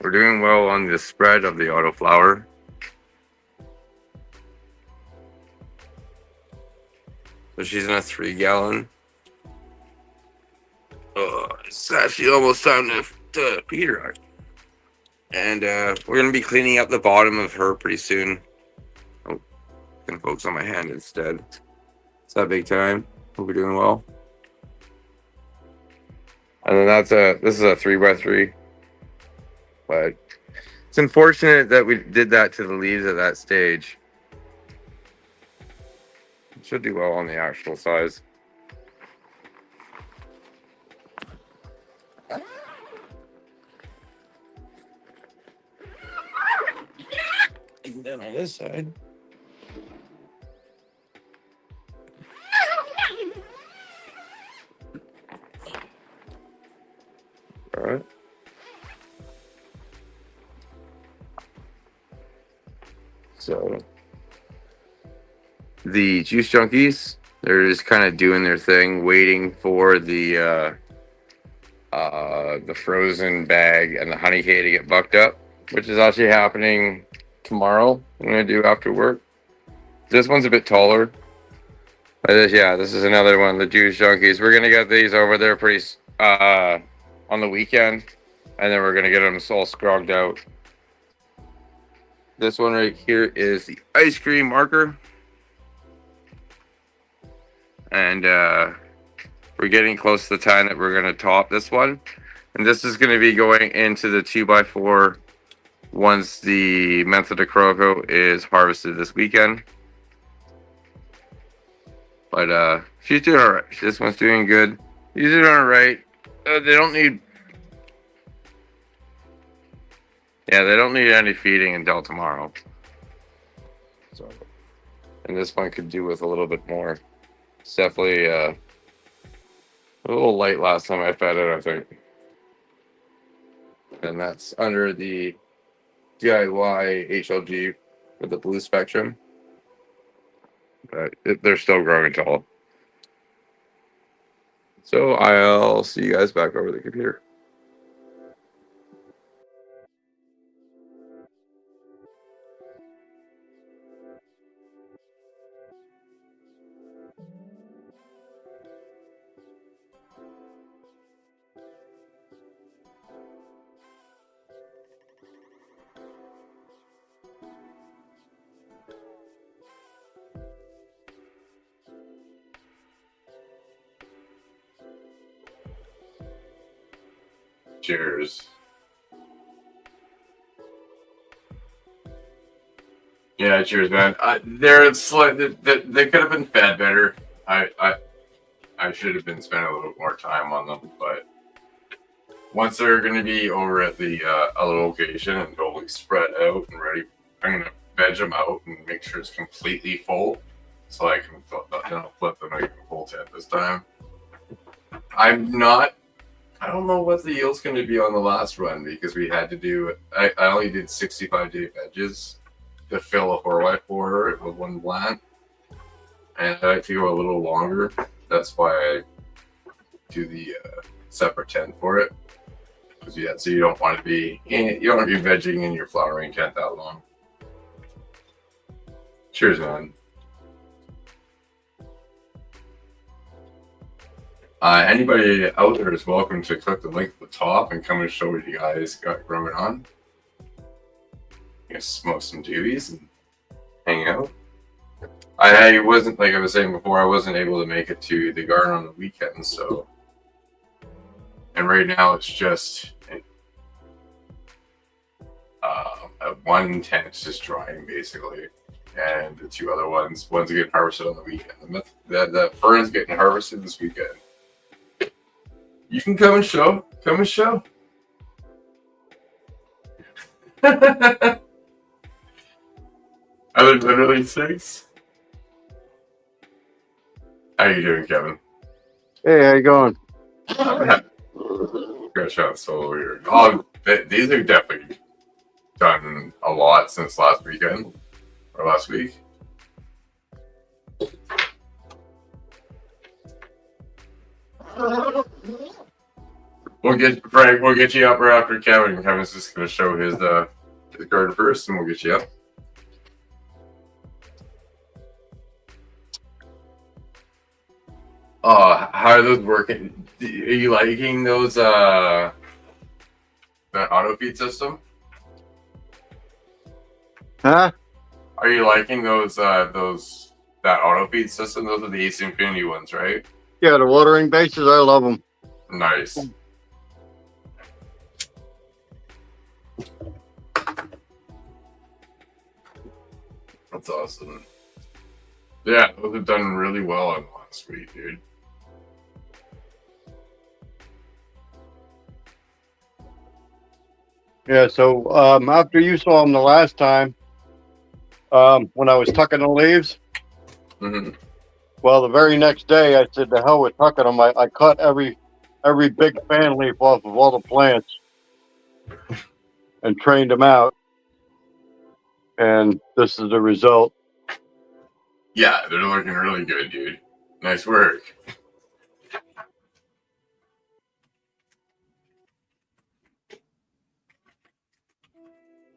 [SPEAKER 1] We're doing well on the spread of the autoflower. So she's in a 3-gallon. It's actually almost time to feed her. And we're going to be cleaning up the bottom of her pretty soon. Oh, I can focus on my hand instead. that big time? Hope we're doing well. And then this is a 3x3. But it's unfortunate that we did that to the leaves at that stage. It should do well on the actual size. And then on this side. All right. So the juice junkies, they're just kind of doing their thing, waiting for the frozen bag and the honey hay to get bucked up, which is actually happening tomorrow. I'm gonna do after work. This one's a bit taller. This is another one, the juice junkies. We're gonna get these over there pretty on the weekend, and then we're gonna get them all scrogged out. This one right here is the ice cream marker, and we're getting close to the time that we're gonna top this one, and this is gonna be going into the 2x4 once the Method de Croco is harvested this weekend. But she's doing all right. This one's doing good. She's doing all right. They don't need any feeding until tomorrow. So, and this one could do with a little bit more. It's definitely a little light last time I fed it, I think. And that's under the DIY HLG with the blue spectrum. But they're still growing tall. So I'll see you guys back over the computer. Cheers. Yeah, cheers, man. They could have been fed better. I should have been spending a little more time on them, but once they're going to be over at the other location and totally spread out and ready, I'm going to veg them out and make sure it's completely full, so I can flip them like a full tent this time. I don't know what the yield's going to be on the last run because we had to do. I only did 65-day veggies to fill a 4x4 with one plant, and I like to go a little longer. That's why I do the separate tent for it. So you don't want to be vegging in your flowering tent that long. Cheers, man. Anybody out there is welcome to click the link at the top and come and show what you guys got growing on. You guys smoke some doobies and hang out. I wasn't, like I was saying before, I wasn't able to make it to the garden on the weekend, so. And right now it's just one tent's just drying basically, and the two other one's getting harvested on the weekend. The fern's getting harvested this weekend. You can come and show. Come and show. Are there literally 6? How you doing, Kevin?
[SPEAKER 2] Hey, how you going?
[SPEAKER 1] Got shot so weird. Oh, these are definitely done a lot since last weekend or last week. We'll get you up right after Kevin. Kevin's just gonna show his garden first, and we'll get you up. How are those working? Are you liking those that auto feed system?
[SPEAKER 2] Huh?
[SPEAKER 1] Are you liking those that auto feed system. Those are the Ace Infinity ones, right?
[SPEAKER 5] Yeah, the watering bases, I love them.
[SPEAKER 1] Nice. That's awesome. Yeah, those have done really well on last week, dude.
[SPEAKER 5] Yeah, so after you saw them the last time, when I was tucking the leaves,
[SPEAKER 1] Mm-hmm.
[SPEAKER 5] well, the very next day I said, "The hell with tucking them." I cut every big fan leaf off of all the plants and trained them out, and this is the result.
[SPEAKER 1] Yeah, they're looking really good, dude. Nice work.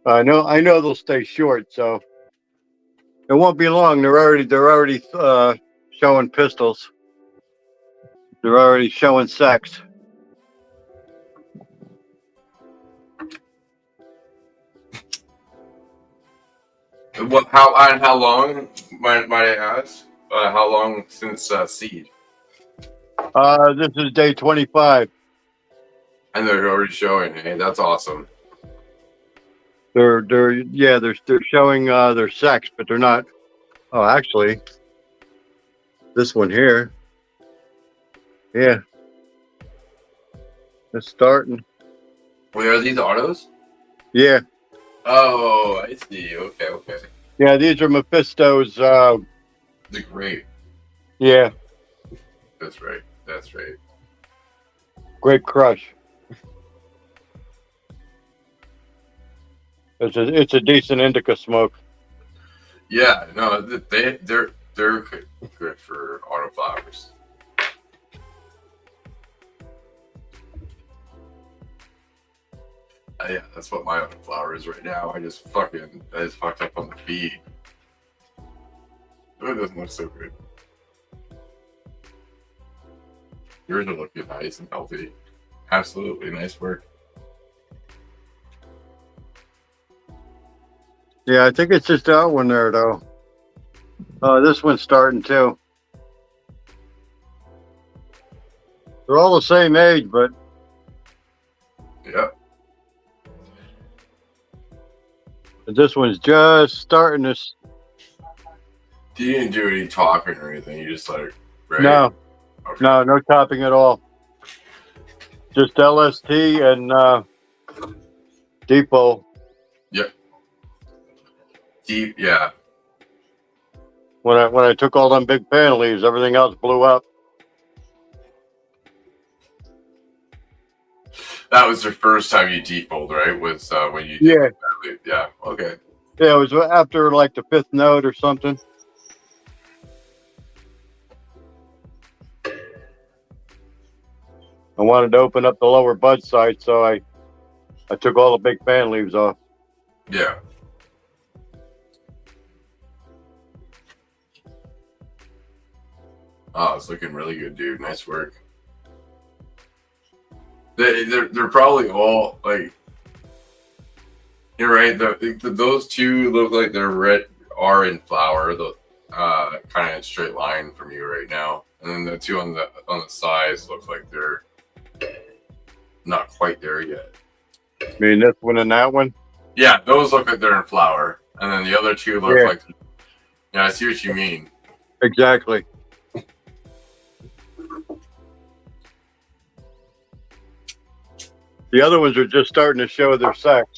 [SPEAKER 5] I know they'll stay short, so it won't be long. They're already showing pistils. They're already showing sex.
[SPEAKER 1] What? How long? Might I ask? How long since seed?
[SPEAKER 5] This is day 25.
[SPEAKER 1] And they're already showing. Hey, that's awesome.
[SPEAKER 5] They're showing their sex, but they're not. Oh, actually, this one here, yeah, it's starting.
[SPEAKER 1] Wait, are these autos?
[SPEAKER 5] Yeah,
[SPEAKER 1] Oh, I see. Okay, okay.
[SPEAKER 5] yeah, these are Mephisto's.
[SPEAKER 1] The grape.
[SPEAKER 5] Yeah,
[SPEAKER 1] That's right. That's right.
[SPEAKER 5] Grape Crush. It's a decent indica smoke.
[SPEAKER 1] Yeah, no, they're good for autoflowers. Yeah, that's what my autoflower is right now. I just fucked up on the feed. Oh, it doesn't look so good. Yours are looking nice and healthy. Absolutely, nice work.
[SPEAKER 5] Yeah, I think it's just that one there though. This one's starting too. They're all the same age, but
[SPEAKER 1] Yeah.
[SPEAKER 5] this one's just starting to.
[SPEAKER 1] You didn't do any topping or anything. You just let it. Right?
[SPEAKER 5] No,
[SPEAKER 1] Okay.
[SPEAKER 5] no topping at all. Just LST and Depot.
[SPEAKER 1] Yep. Deep. Yeah.
[SPEAKER 5] When I took all them big fan leaves, everything else blew up.
[SPEAKER 1] That was the first time you defold, right? Was when you did
[SPEAKER 5] Yeah.
[SPEAKER 1] that. Yeah. Okay.
[SPEAKER 5] Yeah, it was after like the 5th note or something. I wanted to open up the lower bud site, so I took all the big fan leaves off.
[SPEAKER 1] Yeah. Oh, it's looking really good, dude. Nice work. They're probably all like. You're right. Those two look like are in flower. The kind of in straight line from you right now, and then the two on the sides look like they're not quite there yet.
[SPEAKER 5] I mean, this one and that one.
[SPEAKER 1] Yeah, those look like they're in flower, and then the other two look
[SPEAKER 5] Yeah.
[SPEAKER 1] like. Yeah, I see what you mean.
[SPEAKER 5] Exactly. The other ones are just starting to show their sex.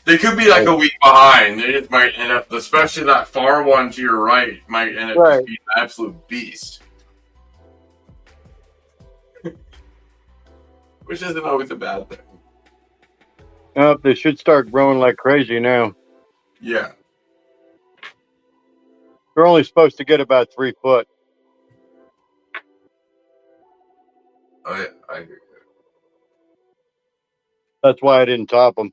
[SPEAKER 1] They could be like a week behind. They just might end up, especially that far one to your right, might end up
[SPEAKER 5] Right.
[SPEAKER 1] just being an absolute beast. Which isn't always a bad thing.
[SPEAKER 5] They should start growing like crazy now.
[SPEAKER 1] Yeah.
[SPEAKER 5] They're only supposed to get about 3 foot.
[SPEAKER 1] I
[SPEAKER 5] That's why I didn't top them.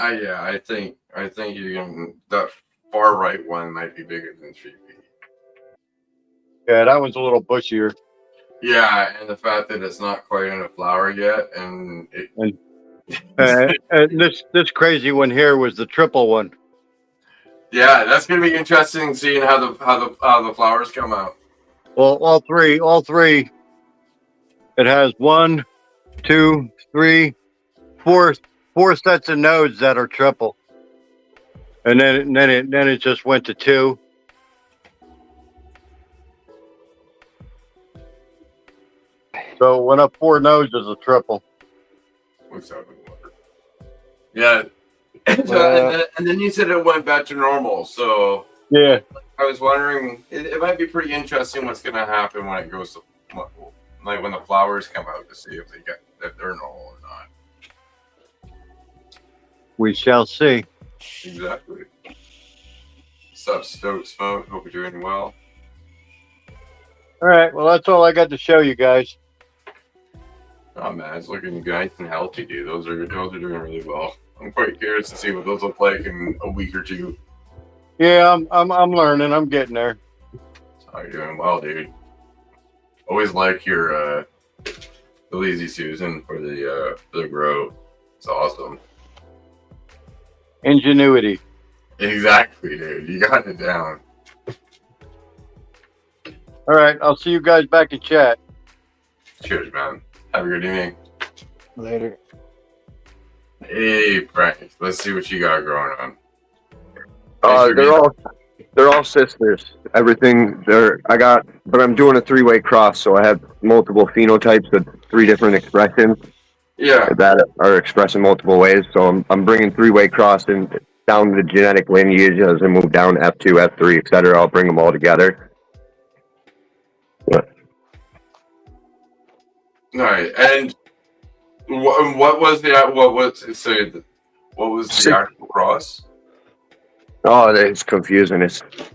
[SPEAKER 1] yeah, I think you're gonna that far right one might be bigger than 3 feet.
[SPEAKER 5] Yeah, that one's a little bushier.
[SPEAKER 1] Yeah, and the fact that it's not quite in a flower yet, and it
[SPEAKER 5] And this crazy one here was the triple one.
[SPEAKER 1] Yeah, that's gonna be interesting seeing how the flowers come out.
[SPEAKER 5] Well, all three. It has 1, 2, 3, 4 sets of nodes that are triple, and then it just went to 2. So it went up 4 nodes as a triple.
[SPEAKER 1] What's up? Yeah. And then you said it went back to normal. So
[SPEAKER 5] Yeah.
[SPEAKER 1] I was wondering, it might be pretty interesting what's going to happen when it goes to, like when the flowers come out, to see if they're normal or not.
[SPEAKER 5] We shall see.
[SPEAKER 1] Exactly. What's up, Stoke Smoke? Hope you're doing well.
[SPEAKER 5] All right. Well, that's all I got to show you guys.
[SPEAKER 1] Oh man, it's looking nice and healthy, dude. Those are doing really well. I'm quite curious to see what those look like in a week or two.
[SPEAKER 5] Yeah, I'm learning. I'm getting there.
[SPEAKER 1] Oh, you're doing well, dude. Always like your the Lazy Susan for the grow. It's awesome.
[SPEAKER 5] Ingenuity.
[SPEAKER 1] Exactly, dude. You got it down.
[SPEAKER 5] All right. I'll see you guys back in chat.
[SPEAKER 1] Cheers, man. Have a good evening.
[SPEAKER 5] Later.
[SPEAKER 1] Hey, Frank. Let's see what you got going on.
[SPEAKER 6] They're all sisters. Everything but I'm doing a 3-way cross, so I have multiple phenotypes with 3 different expressions.
[SPEAKER 1] Yeah.
[SPEAKER 6] That are expressed in multiple ways. So I'm bringing 3-way cross and down the genetic lineage as I move down F2, F3, etc. I'll bring them all together. Yeah.
[SPEAKER 1] All right. And what was the actual cross?
[SPEAKER 6] Oh, it's confusing.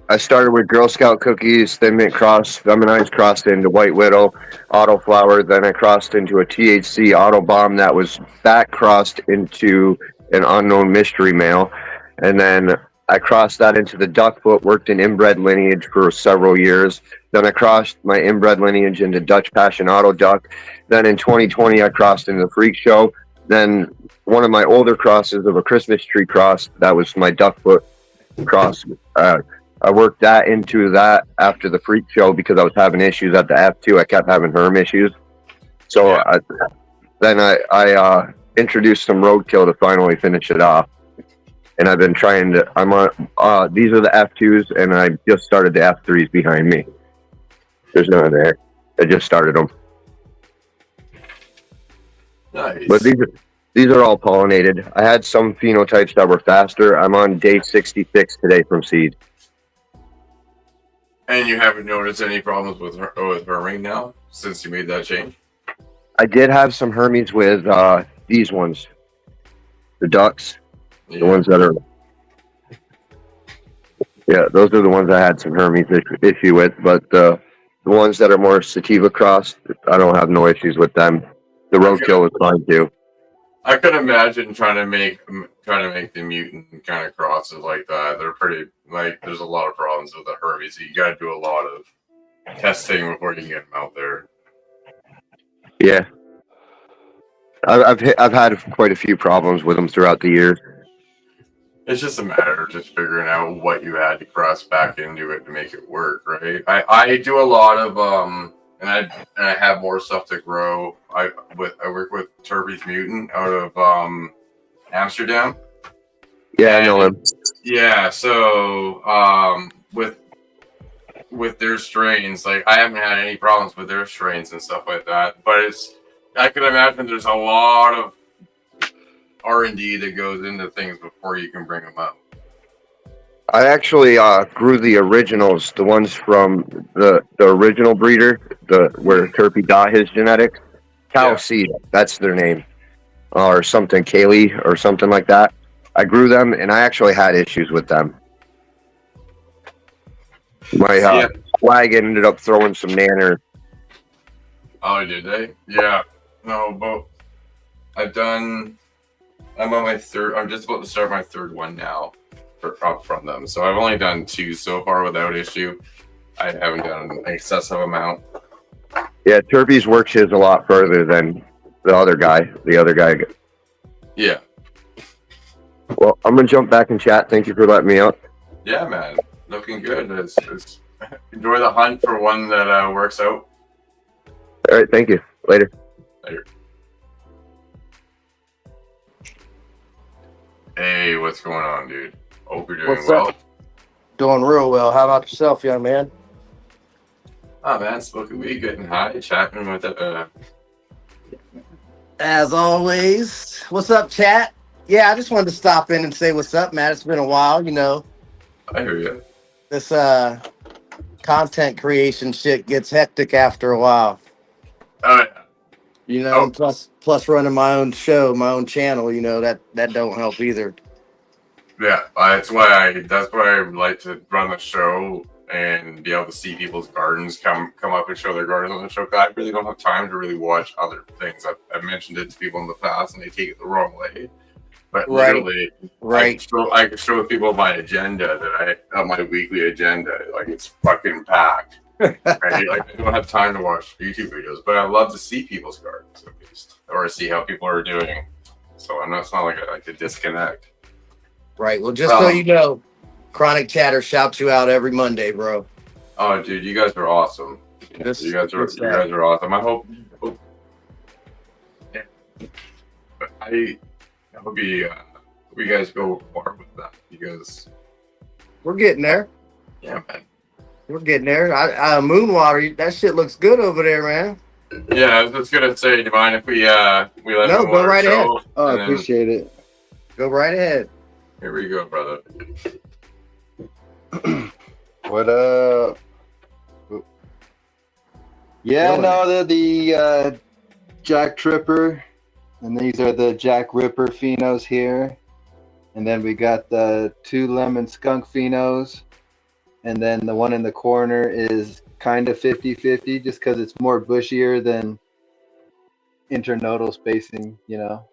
[SPEAKER 6] I started with Girl Scout cookies, Thin Mint cross, feminized crossed into White Widow, Auto Flower. Then I crossed into a THC Auto Bomb that was back crossed into an unknown mystery male. And then I crossed that into the Duckfoot, worked in inbred lineage for several years. Then I crossed my inbred lineage into Dutch Passion Auto Duck. Then in 2020, I crossed into the Freak Show. Then one of my older crosses of a Christmas tree cross, that was my Duckfoot cross. I worked that into that after the Freak Show because I was having issues at the F2. I kept having herm issues. So
[SPEAKER 1] yeah.
[SPEAKER 6] I introduced some roadkill to finally finish it off. And I've been trying to, these are the F2s, and I just started the F3s behind me. There's none there. I just started them.
[SPEAKER 1] Nice.
[SPEAKER 6] But these are all pollinated. I had some phenotypes that were faster. I'm on day 66 today from seed.
[SPEAKER 1] And you haven't noticed any problems with herming now since you made that change?
[SPEAKER 6] I did have some Hermes with these ones, the ducks,
[SPEAKER 1] Yeah.
[SPEAKER 6] the ones that are. Yeah, those are the ones I had some Hermes issue with. But the ones that are more sativa crossed, I don't have no issues with them. The roadkill is fine too.
[SPEAKER 1] I could imagine trying to make the mutant kind of crosses like that. They're pretty, like, there's a lot of problems with the Hermes. You got to do a lot of testing before you can get them out there.
[SPEAKER 6] Yeah, I've had quite a few problems with them throughout the years.
[SPEAKER 1] It's just a matter of just figuring out what you had to cross back into it to make it work, right? I do a lot of and I have more stuff to grow. I work with Turby's Mutant out of Amsterdam.
[SPEAKER 6] Yeah, I know him.
[SPEAKER 1] Yeah, so with their strains, like I haven't had any problems with their strains and stuff like that. But I can imagine there's a lot of R&D that goes into things before you can bring them up.
[SPEAKER 6] I actually grew the originals, the ones from the original breeder, where Turpy got his genetics. Cow Seed, that's their name, or something, Kaylee, or something like that. I grew them, and I actually had issues with them. My flag ended up throwing some nanner.
[SPEAKER 1] Oh, did they? Yeah. No, but I'm on my third. I'm just about to start my third one now from them. So I've only done 2 so far without issue. I haven't done an excessive amount.
[SPEAKER 6] Yeah, Turpy's works his a lot further than the other guy.
[SPEAKER 1] Yeah.
[SPEAKER 6] Well, I'm gonna jump back in chat. Thank you for letting me out.
[SPEAKER 1] Yeah, man, looking good. It's enjoy the hunt for one that works out.
[SPEAKER 6] All right, thank you. Later.
[SPEAKER 1] Later. Hey, what's going on, dude? Hope you're doing
[SPEAKER 7] What's
[SPEAKER 1] well.
[SPEAKER 7] up? Doing real well. How about yourself, young man?
[SPEAKER 1] Oh man, smoking weed, getting high, chatting with
[SPEAKER 7] As always. What's up, chat? Yeah, I just wanted to stop in and say what's up, Matt. It's been a while, you know.
[SPEAKER 1] I hear you.
[SPEAKER 7] This content creation shit gets hectic after a while.
[SPEAKER 1] Oh yeah.
[SPEAKER 7] You know, and plus running my own show, my own channel, you know, that don't help either.
[SPEAKER 1] Yeah, that's why I like to run the show and be able to see people's gardens come up and show their gardens on the show. 'Cause I really don't have time to really watch other things. I've mentioned it to people in the past, and they take it the wrong way. But
[SPEAKER 7] Right.
[SPEAKER 1] literally,
[SPEAKER 7] Right.
[SPEAKER 1] I can show people my agenda that I have my weekly agenda. Like it's fucking packed. Right? Like I don't have time to watch YouTube videos, but I love to see people's gardens at least, or see how people are doing. So it's not like I could disconnect.
[SPEAKER 7] Right. Well, just so you know, Chronic Chatter shouts you out every Monday, bro.
[SPEAKER 1] Oh, dude, you guys are awesome. You guys are awesome. I hope yeah. But I hope you guys go far with that because
[SPEAKER 7] We're getting there.
[SPEAKER 1] yeah, man.
[SPEAKER 7] We're getting there. Moonwater, that shit looks good over there, man.
[SPEAKER 1] Yeah, I was just gonna say, do you mind if we let
[SPEAKER 7] No, go right ahead.
[SPEAKER 5] Oh, I
[SPEAKER 1] and then-
[SPEAKER 5] appreciate it.
[SPEAKER 7] Go right ahead.
[SPEAKER 1] Here we go, brother.
[SPEAKER 5] What up? Yeah,
[SPEAKER 7] Killing
[SPEAKER 5] no, they're the Jack Tripper, and these are the Jack Ripper Phenos here. And then we got the 2 lemon skunk Phenos. And then the one in the corner is kind of 50-50 just because it's more bushier than internodal spacing, you know.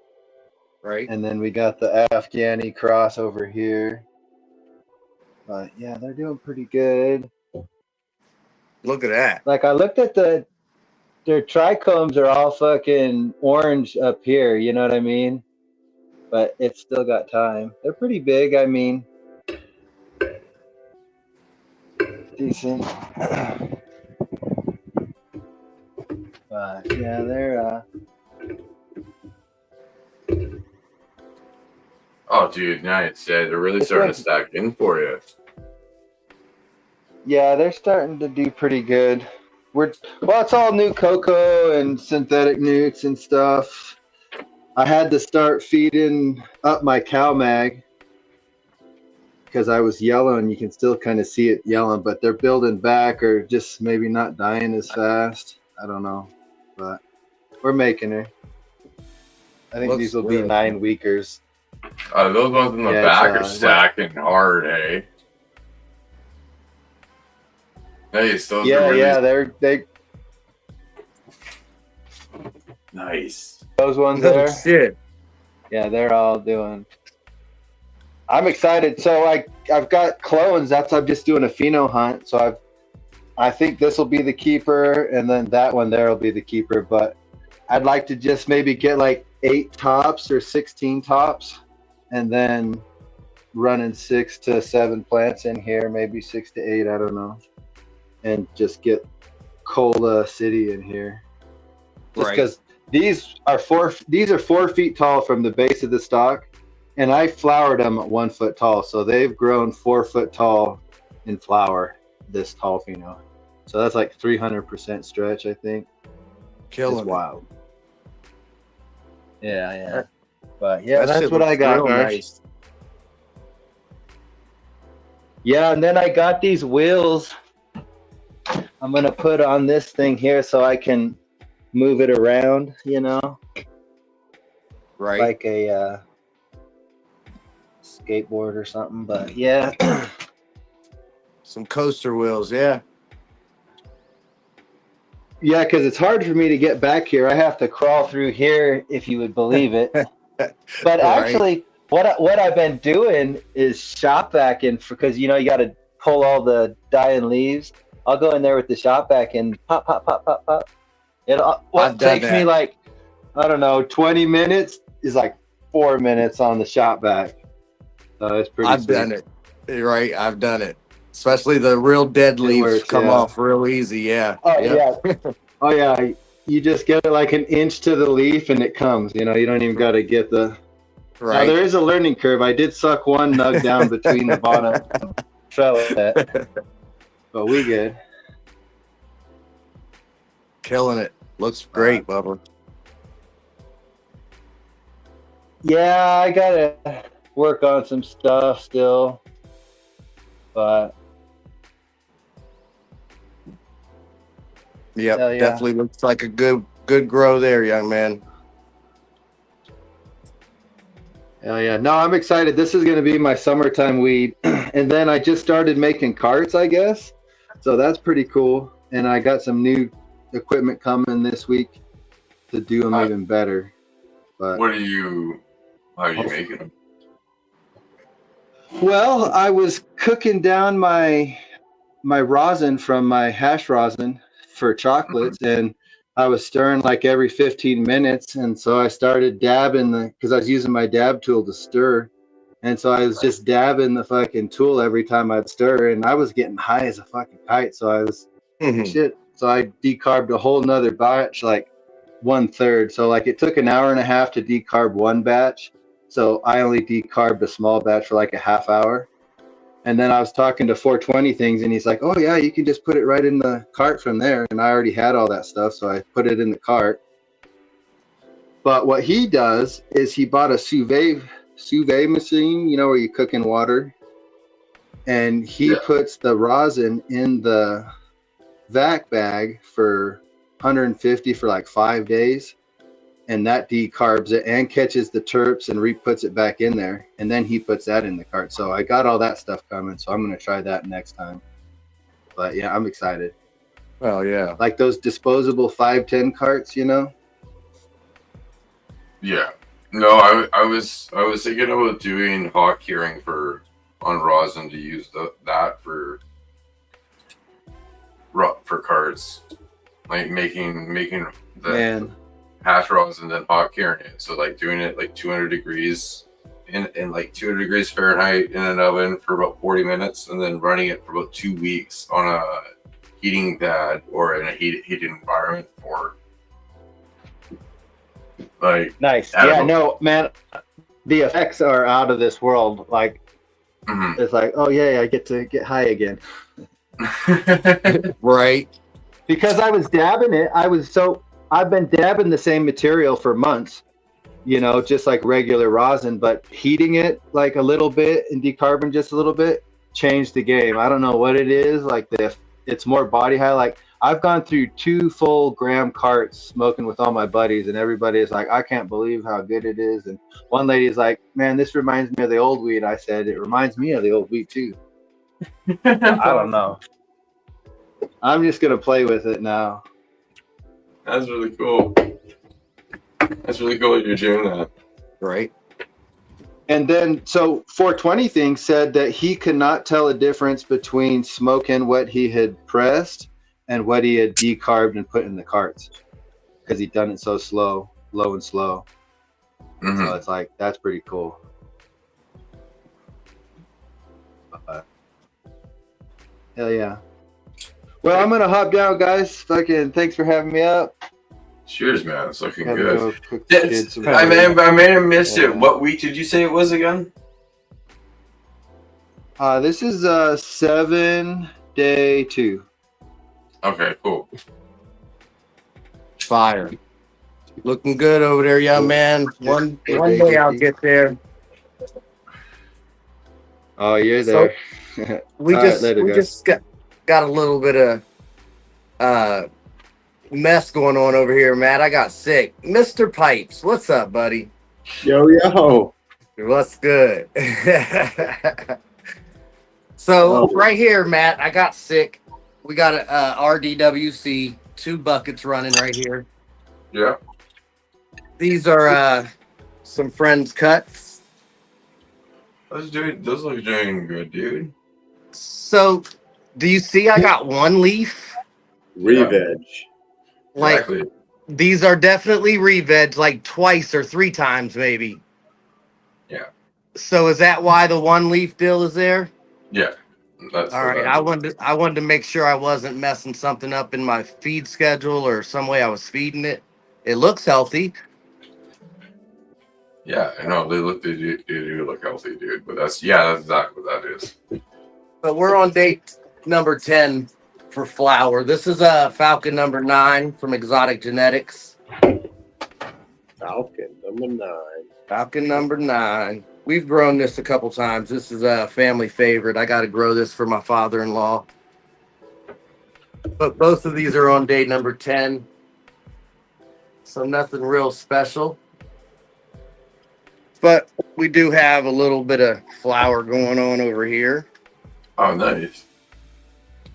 [SPEAKER 7] Right.
[SPEAKER 5] And then we got the Afghani cross over here. But yeah, they're doing pretty good.
[SPEAKER 7] Look at that.
[SPEAKER 5] Like I looked at their trichomes are all fucking orange up here, you know what I mean? But it's still got time. They're pretty big, I mean. Decent. But yeah, they're
[SPEAKER 1] Oh, dude, nice. Yeah, they're really starting to stack in for you.
[SPEAKER 5] yeah, they're starting to do pretty good. It's all new cocoa and synthetic newts and stuff. I had to start feeding up my cow mag because I was yellow, you can still kind of see it yelling, but they're building back or just maybe not dying as fast. I don't know, but we're making her. I think these will be 9 weekers.
[SPEAKER 1] Those ones in the back are stacking hard, eh? Nice. Those are really...
[SPEAKER 5] they
[SPEAKER 1] nice.
[SPEAKER 5] Those ones there.
[SPEAKER 7] Shit.
[SPEAKER 5] Yeah, they're all doing. I'm excited. So I've got clones. I'm just doing a pheno hunt. So I think this will be the keeper, and then that one there will be the keeper. But I'd like to just maybe get like 8 tops or 16 tops, and then running 6 to 7 plants in here, maybe 6 to 8. I don't know, and just get Cola City in here. Just because these are 4 feet tall from the base of the stalk. And I flowered them at 1 foot tall, so they've grown 4 foot tall in flower. This tall pheno, so that's like 300% stretch, I think.
[SPEAKER 7] Killing.
[SPEAKER 5] It's wild. Yeah. But yeah, that's what I got.
[SPEAKER 7] Nice.
[SPEAKER 5] Yeah, and then I got these wheels. I'm gonna put on this thing here so I can move it around. You know,
[SPEAKER 7] Right.
[SPEAKER 5] like a. Skateboard or something, but yeah.
[SPEAKER 7] Some coaster wheels, yeah.
[SPEAKER 5] Yeah, because it's hard for me to get back here. I have to crawl through here, if you would believe it. But actually, what I've been doing is shop vac because you got to pull all the dying leaves. I'll go in there with the shop vac and pop. What takes me like, I don't know, 20 minutes is like 4 minutes on the shop vac. So it's pretty.
[SPEAKER 7] I've done it. You're right. I've done it. Especially the real dead leaves
[SPEAKER 8] works,
[SPEAKER 7] come
[SPEAKER 8] yeah.
[SPEAKER 7] off real easy. Yeah.
[SPEAKER 8] Oh
[SPEAKER 7] Yep.
[SPEAKER 8] yeah. Oh yeah. You just get it like an inch to the leaf and it comes. You don't even got to get the. Now
[SPEAKER 7] Right.
[SPEAKER 8] there is a learning curve. I did suck one nug down between the bottom. Fell it, but we good.
[SPEAKER 7] Killing it. Looks great, Bubba.
[SPEAKER 8] Yeah, I gotta work on some stuff still, but
[SPEAKER 7] Yep.
[SPEAKER 8] hell yeah.
[SPEAKER 7] Definitely looks like a good grow there, young man.
[SPEAKER 8] Hell yeah. No, I'm excited. This is going to be my summertime weed. And then I just started making carts, I guess. So that's pretty cool. And I got some new equipment coming this week to do them even better. But
[SPEAKER 1] How are you making them?
[SPEAKER 8] well, I was cooking down my rosin from my hash rosin for chocolates, and I was stirring like every 15 minutes. And so I started dabbing because I was using my dab tool to stir. And so I was just dabbing the fucking tool every time I'd stir, and I was getting high as a fucking kite. So I was shit. So I decarbed a whole nother batch, like 1/3. So like it took an hour and a half to decarb one batch. So I only decarbed a small batch for like a half hour. And then I was talking to 420 things, and he's like, "Oh yeah, you can just put it right in the cart from there." And I already had all that stuff, so I put it in the cart. But what he does is he bought a sous vide machine, where you cook in water, and he puts the rosin in the vac bag for 150 for like 5 days, and that decarbs it and catches the terps and re-puts it back in there, and then he puts that in the cart. So I got all that stuff coming, so I'm going to try that next time. But yeah, I'm excited.
[SPEAKER 7] Oh yeah.
[SPEAKER 8] Like those disposable 510 carts,
[SPEAKER 1] Yeah. No, I was thinking about doing hot curing on rosin to use that for carts, like making the hash rosin and then hot curing it. So like doing it like 200 degrees in like 200 degrees Fahrenheit in an oven for about 40 minutes, and then running it for about 2 weeks on a heating pad or in a heated environment for like
[SPEAKER 8] nice. Yeah, no, man, the effects are out of this world. Like it's like, oh yeah, I get to get high again.
[SPEAKER 7] Right.
[SPEAKER 8] Because I was dabbing it. I've been dabbing the same material for months, just like regular rosin, but heating it like a little bit and decarbon just a little bit changed the game. I don't know what it is. Like it's more body high. Like I've gone through 2 full gram carts smoking with all my buddies, and everybody is like, I can't believe how good it is. And one lady is like, man, this reminds me of the old weed. I said, it reminds me of the old weed too. I don't know. I'm just going to play with it now.
[SPEAKER 1] That's really cool. That's really cool that you're doing that.
[SPEAKER 7] Right.
[SPEAKER 8] And then, so 420 thing said that he could not tell a difference between smoking what he had pressed and what he had decarbed and put in the carts because he'd done it so low and slow. So it's like, that's pretty cool. Hell yeah. Well, I'm going to hop down, guys. Fucking thanks for having me up.
[SPEAKER 1] Cheers, man. It's looking
[SPEAKER 8] Gotta
[SPEAKER 1] good.
[SPEAKER 8] go cook the kids some
[SPEAKER 1] I may have missed
[SPEAKER 8] Yeah.
[SPEAKER 1] it. What week did you say it was again?
[SPEAKER 8] This is 7-day 2.
[SPEAKER 1] Okay, cool.
[SPEAKER 7] Fire. Looking good over there, young man. One day I'll get there.
[SPEAKER 8] Oh, you're
[SPEAKER 7] So,
[SPEAKER 8] there.
[SPEAKER 7] We
[SPEAKER 8] All
[SPEAKER 7] just
[SPEAKER 8] right, later,
[SPEAKER 7] we
[SPEAKER 8] guys.
[SPEAKER 7] just got a little bit of mess going on over here, Matt. I got sick. Mr. Pipes, what's up, buddy?
[SPEAKER 3] Yo.
[SPEAKER 7] What's good? So right here, Matt, I got sick. We got a RDWC, 2 buckets running right here.
[SPEAKER 1] Yeah.
[SPEAKER 7] These are some friends' cuts.
[SPEAKER 1] Those look doing good, dude.
[SPEAKER 7] So, do you see I got 1 leaf?
[SPEAKER 3] Re-veg.
[SPEAKER 7] Like,
[SPEAKER 1] Exactly.
[SPEAKER 7] these are definitely re-veg, like twice or 3 times maybe.
[SPEAKER 1] Yeah.
[SPEAKER 7] So is that why the 1 leaf deal is there?
[SPEAKER 1] Yeah. That's
[SPEAKER 7] All
[SPEAKER 1] what
[SPEAKER 7] right. I wanted to make sure I wasn't messing something up in my feed schedule or some way I was feeding it. It looks healthy.
[SPEAKER 1] Yeah, I know they do look healthy, dude. But that's exactly what that is.
[SPEAKER 7] But we're on day number 10 for flower. This is a Falcon number 9 from Exotic Genetics.
[SPEAKER 6] Falcon number 9.
[SPEAKER 7] Falcon number 9. We've grown this a couple times. This is a family favorite. I got to grow this for my father-in-law. But both of these are on day number 10. So nothing real special. But we do have a little bit of flower going on over here.
[SPEAKER 1] Oh, nice.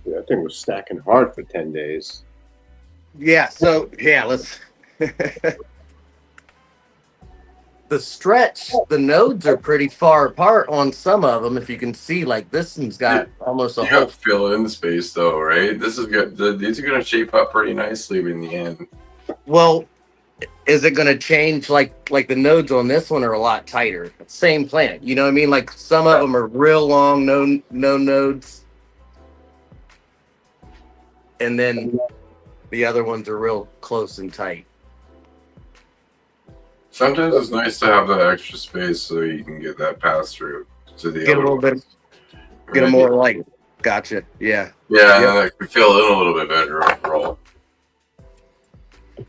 [SPEAKER 6] Yeah, I think we're stacking hard for 10 days.
[SPEAKER 7] Yeah, so yeah, let's the stretch, the nodes are pretty far apart on some of them. If you can see, like this one's got almost a
[SPEAKER 1] You
[SPEAKER 7] whole
[SPEAKER 1] got fill in space though, right? This is good. These are gonna shape up pretty nicely in the end.
[SPEAKER 7] well, is it gonna change like the nodes on this one are a lot tighter? Same plant, you know what I mean? Like some of them are real long, no nodes. And then the other ones are real close and tight.
[SPEAKER 1] Sometimes it's nice to have that extra space so you can get that pass through to the
[SPEAKER 7] Get a
[SPEAKER 1] other
[SPEAKER 7] little bit,
[SPEAKER 1] ones.
[SPEAKER 7] get a more light. Gotcha. Yeah.
[SPEAKER 1] Yeah, and then I can fill in a little bit better overall.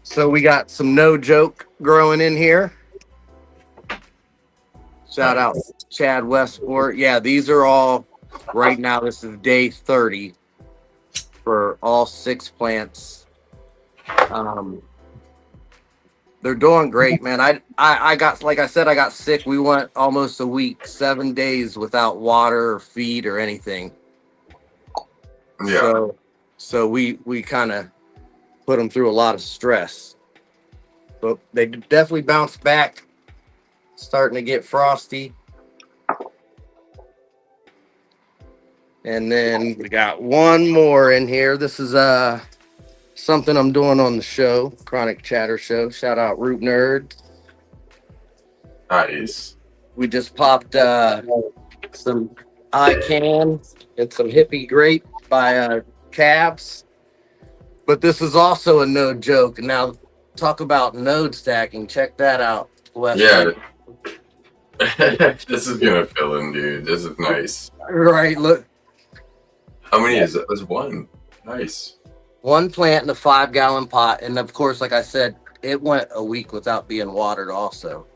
[SPEAKER 7] So we got some no joke growing in here. Shout out Chad Westport. Yeah, these are all right now. This is day 30 for all 6 plants. They're doing great, man. I got, like I said, I got sick. We went almost a week, 7 days without water or feed or anything.
[SPEAKER 1] Yeah.
[SPEAKER 7] So we kind of put them through a lot of stress. But they definitely bounced back. Starting to get frosty. And then we got one more in here. This is something I'm doing on the show, Chronic Chatter Show. Shout out Root Nerd.
[SPEAKER 1] Nice.
[SPEAKER 7] We just popped some ICANN and some Hippie Grape by Cabs. But this is also a node joke. Now, talk about node stacking. Check that out. Wesley.
[SPEAKER 1] Yeah. This is gonna fill in, dude. This is nice.
[SPEAKER 7] Right, look.
[SPEAKER 1] How many is it? There's one. Nice.
[SPEAKER 7] One plant in a 5-gallon pot. And of course, like I said, it went a week without being watered also.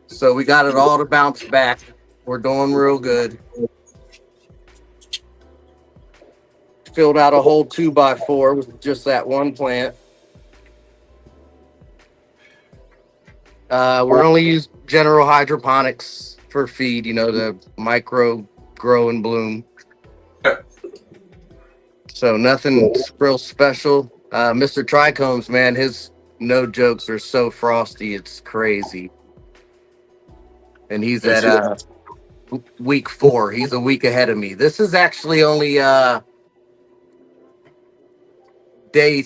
[SPEAKER 7] So we got it all to bounce back. We're doing real good. Filled out a whole 2x4 with just that one plant. We're only use general hydroponics for feed, you know, the micro grow and bloom. So nothing real special. Mr. Trichomes, man, his no jokes are so frosty, it's crazy. And he's at week 4. He's a week ahead of me. This is actually only day.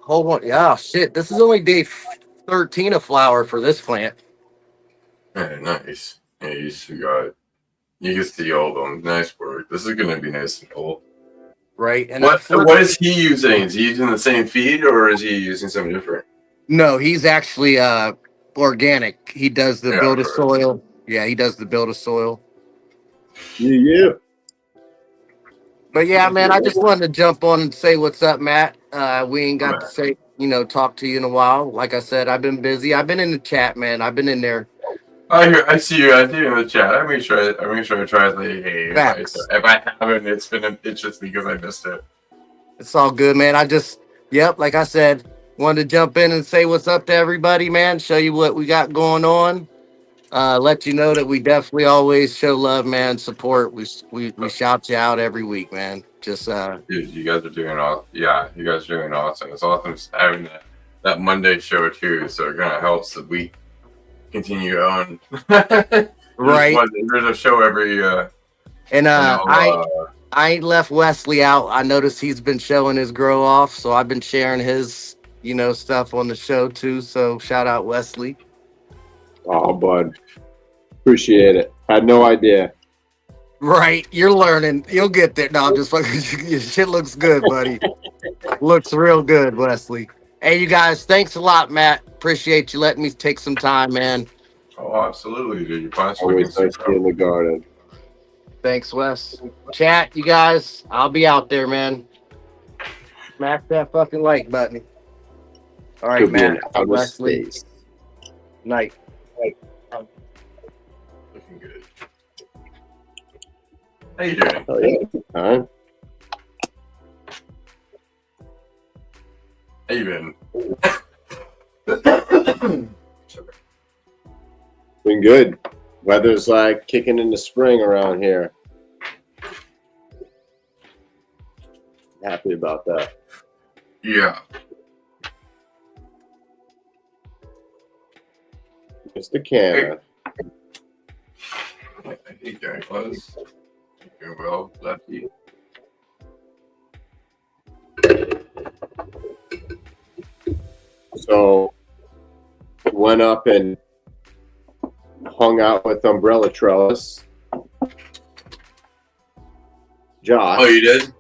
[SPEAKER 7] Hold on. Oh shit! This is only day 13 of flower for this plant.
[SPEAKER 1] Yeah, nice. Yeah, you can see all of them. Nice work. This is gonna be nice and cool.
[SPEAKER 7] Right. And
[SPEAKER 1] what is he using? Is he using the same feed or is he using something different?
[SPEAKER 7] No, he's actually organic. He does the build of soil. Yeah, he does the build of soil.
[SPEAKER 6] Yeah.
[SPEAKER 7] But yeah, man, I just wanted to jump on and say what's up, Matt. We ain't got to say, talk to you in a while. Like I said, I've been busy. I've been in the chat, man. I've been in there.
[SPEAKER 1] I see you. I see you in the chat. I make sure I try to say hey. If I haven't, it's just because I missed it.
[SPEAKER 7] It's all good, man. Like I said, wanted to jump in and say what's up to everybody, man. Show you what we got going on. Let you know that we definitely always show love, man. Support. We shout you out every week, man. Just
[SPEAKER 1] dude, you guys are doing awesome. Yeah, you guys are doing awesome. It's awesome having that Monday show too. So it kind of helps that we continue on.
[SPEAKER 7] Right.
[SPEAKER 1] There's a show every.
[SPEAKER 7] And I ain't left Wesley out. I noticed he's been showing his grow off, so I've been sharing his stuff on the show too. So shout out Wesley.
[SPEAKER 6] Oh, bud. Appreciate it. Had no idea.
[SPEAKER 7] Right, you're learning. You'll get there. No, I'm just fucking. Your shit looks good, buddy. Looks real good, Wesley. Hey, you guys, thanks a lot, Matt. Appreciate you letting me take some time, man.
[SPEAKER 1] Oh, absolutely, dude. Your plant's looking
[SPEAKER 6] Always nice to
[SPEAKER 1] super.
[SPEAKER 6] be in the garden.
[SPEAKER 7] Thanks, Wes. Chat, you guys. I'll be out there, man. Smash that fucking like button. All right,
[SPEAKER 6] Could be in
[SPEAKER 7] Matt.
[SPEAKER 6] outer
[SPEAKER 7] Wesley.
[SPEAKER 6] space.
[SPEAKER 7] Night.
[SPEAKER 1] Looking good. How you doing?
[SPEAKER 6] Oh yeah. Huh?
[SPEAKER 1] How you been?
[SPEAKER 6] Been good. Weather's like kicking into spring around here. Happy about that.
[SPEAKER 1] Yeah.
[SPEAKER 6] Mr. Canna.
[SPEAKER 1] I think that was. Doing well, Lefty.
[SPEAKER 6] So went up and hung out with Umbrella Trellis. Josh.
[SPEAKER 1] Oh, you did?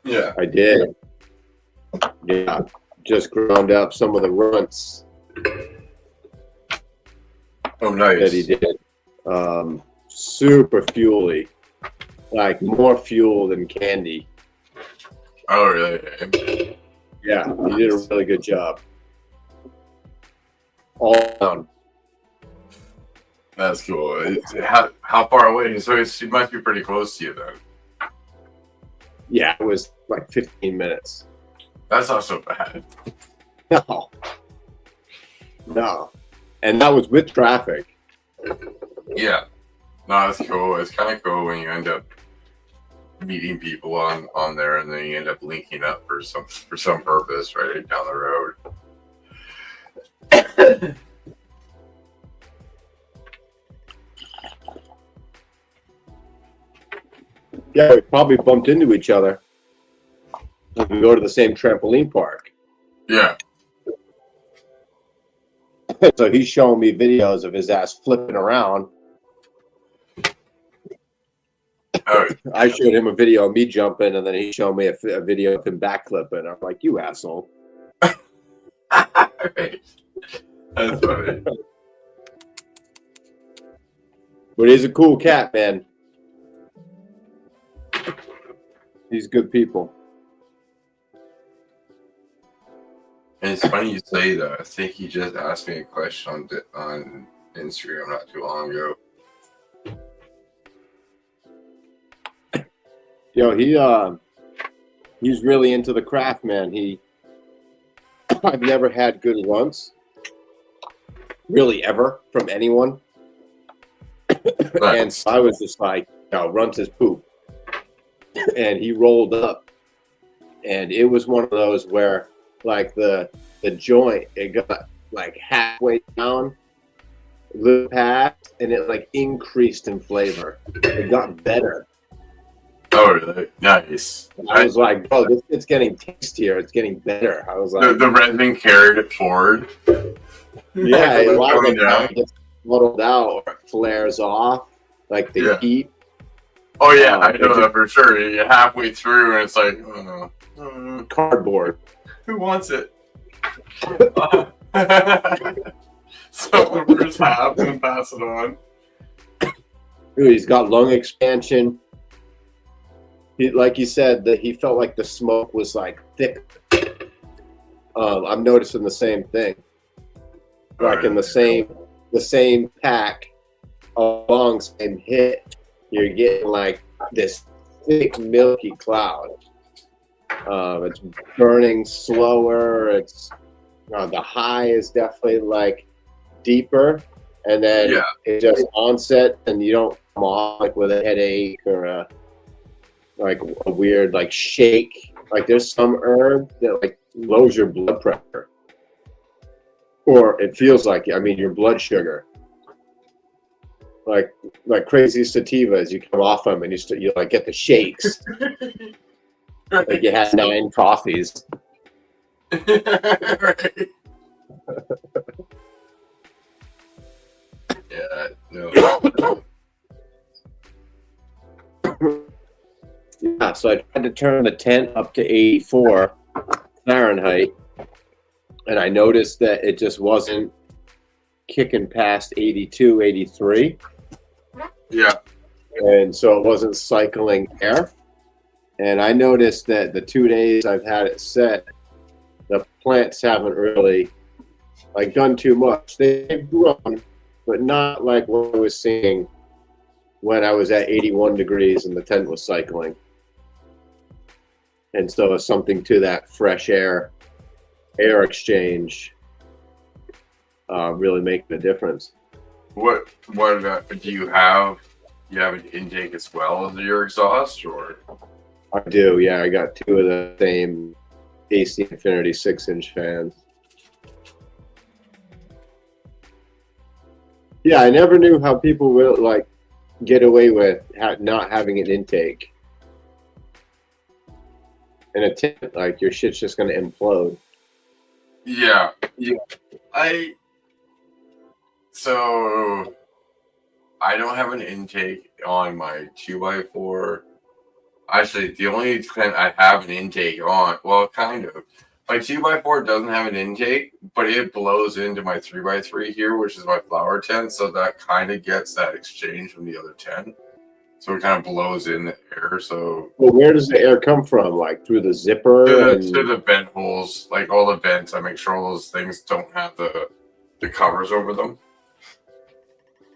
[SPEAKER 1] Yeah.
[SPEAKER 6] I did. Yeah. Just ground up some of the runts
[SPEAKER 1] Oh, nice.
[SPEAKER 6] that he did. Super fuely. Like more fuel than candy.
[SPEAKER 1] Oh, really?
[SPEAKER 6] Yeah, he did a really good job. All down.
[SPEAKER 1] That's cool. How far away? So it must be pretty close to you then.
[SPEAKER 6] Yeah, it was like 15 minutes.
[SPEAKER 1] That's not so bad.
[SPEAKER 6] No. No. And that was with traffic.
[SPEAKER 1] Yeah. No, that's cool. It's kind of cool when you end up meeting people on there, and then you end up linking up for some purpose right down the road.
[SPEAKER 6] Yeah, we probably bumped into each other. We go to the same trampoline park.
[SPEAKER 1] Yeah.
[SPEAKER 6] So he's showing me videos of his ass flipping around.
[SPEAKER 1] Oh,
[SPEAKER 6] I showed him a video of me jumping, and then he showed me a video of him backflipping. I'm like, you asshole.
[SPEAKER 1] that's funny.
[SPEAKER 6] But he's a cool cat, man. He's good people.
[SPEAKER 1] And it's funny you say that. I think he just asked me a question on Instagram not too long ago.
[SPEAKER 6] He's really into the craft, man. I've never had good runts, really ever, from anyone. And so I was just like, no, runts is poop. And he rolled up, and it was one of those where, like, the joint, it got like halfway down, little past, and it like increased in flavor. It got better.
[SPEAKER 1] Oh, really? Nice.
[SPEAKER 6] I was like, bro, it's getting tastier. It's getting better. I was like,
[SPEAKER 1] The resin carried it forward.
[SPEAKER 6] yeah, a lot of
[SPEAKER 1] Coming
[SPEAKER 6] the
[SPEAKER 1] down.
[SPEAKER 6] time it gets muddled out or it flares off, like the
[SPEAKER 1] Yeah.
[SPEAKER 6] heat.
[SPEAKER 1] Oh, yeah, I know that for sure. You're halfway through, and it's like, oh, no.
[SPEAKER 6] Cardboard.
[SPEAKER 1] Who wants it? So the first half and pass it on.
[SPEAKER 6] Dude, he's got lung expansion. Like you said, that he felt like the smoke was like thick. I'm noticing the same thing. Like in the same pack, along same hit, you're getting like this thick milky cloud. It's burning slower. It's the high is definitely like deeper, and then it just onset, and you don't come off like with a headache or a weird like shake. Like there's some herb that like lowers your blood pressure, or it feels like your blood sugar. Like crazy sativas, you come off them and you like get the shakes. Like you had 9 coffees.
[SPEAKER 1] Right. Yeah, no.
[SPEAKER 9] had to turn the tent up to 84 Fahrenheit, and I noticed that it just wasn't kicking past 82, 83.
[SPEAKER 1] Yeah.
[SPEAKER 9] And so it wasn't cycling air. And I noticed that the 2 days I've had it set, the plants haven't really like done too much. They've grown, but not like what I was seeing when I was at 81 degrees and the tent was cycling. And so it's something to that fresh air exchange really making a difference.
[SPEAKER 1] What do you have? You have an intake as well as your exhaust, or?
[SPEAKER 9] I do, yeah. I got two of the same AC Infinity 6-inch fans. Yeah, I never knew how people will like get away with not having an intake. In a tent, like your shit's just gonna implode.
[SPEAKER 1] Yeah. So I don't have an intake on my 2x4. Actually, the only tent I have an intake on, well, kind of. My 2x4 doesn't have an intake, but it blows into my 3x3 here, which is my flower tent. So that kind of gets that exchange from the other tent. So it kind of blows in the air. So
[SPEAKER 9] well, where does the air come from? Like through the zipper?
[SPEAKER 1] To the vent holes, like all the vents. I make sure all those things don't have the covers over them.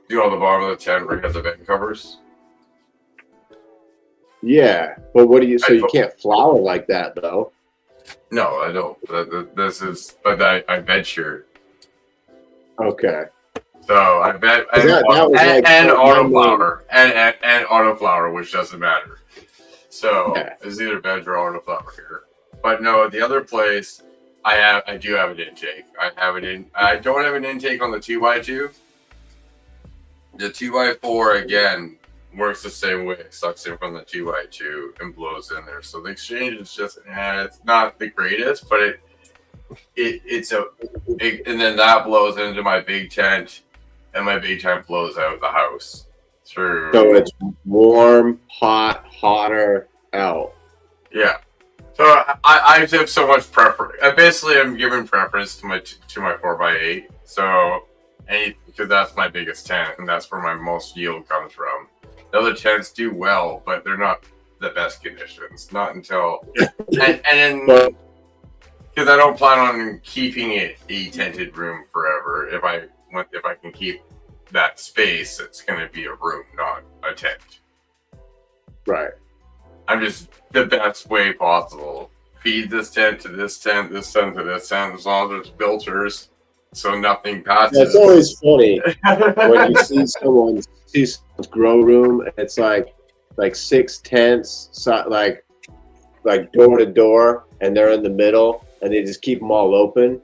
[SPEAKER 1] You know, the bottom of the tent where you have the vent covers.
[SPEAKER 9] Yeah, but what do you? So you can't flower like that, though.
[SPEAKER 1] No, I don't. But I bet you.
[SPEAKER 9] Okay.
[SPEAKER 1] So I bet
[SPEAKER 9] and
[SPEAKER 1] autoflower and autoflower, which doesn't matter. So it's either veg or autoflower here. But no, the other place I do have an intake. I don't have an intake on the 2x2. The 2x4 again works the same way. It sucks in from the 2x2 and blows in there. So the exchange is just it's not the greatest, but and then that blows into my big tent, and my big tent blows out of the house through.
[SPEAKER 9] So it's warm, hot, hotter out.
[SPEAKER 1] Yeah. So I have so much preference. Basically, I'm giving preference to my 4x8. So because that's my biggest tent, and that's where my most yield comes from. The other tents do well, but they're not the best conditions. Not until and then because I don't plan on keeping it a tented room forever. If I can keep that space, it's going to be a room, not a tent.
[SPEAKER 9] Right.
[SPEAKER 1] I'm just the best way possible. Feed this tent to this tent, this tent to this tent, as long as there's filters, so nothing passes.
[SPEAKER 9] It's always funny when you see someone's grow room. And it's like 6 tents, like door to door, and they're in the middle, and they just keep them all open.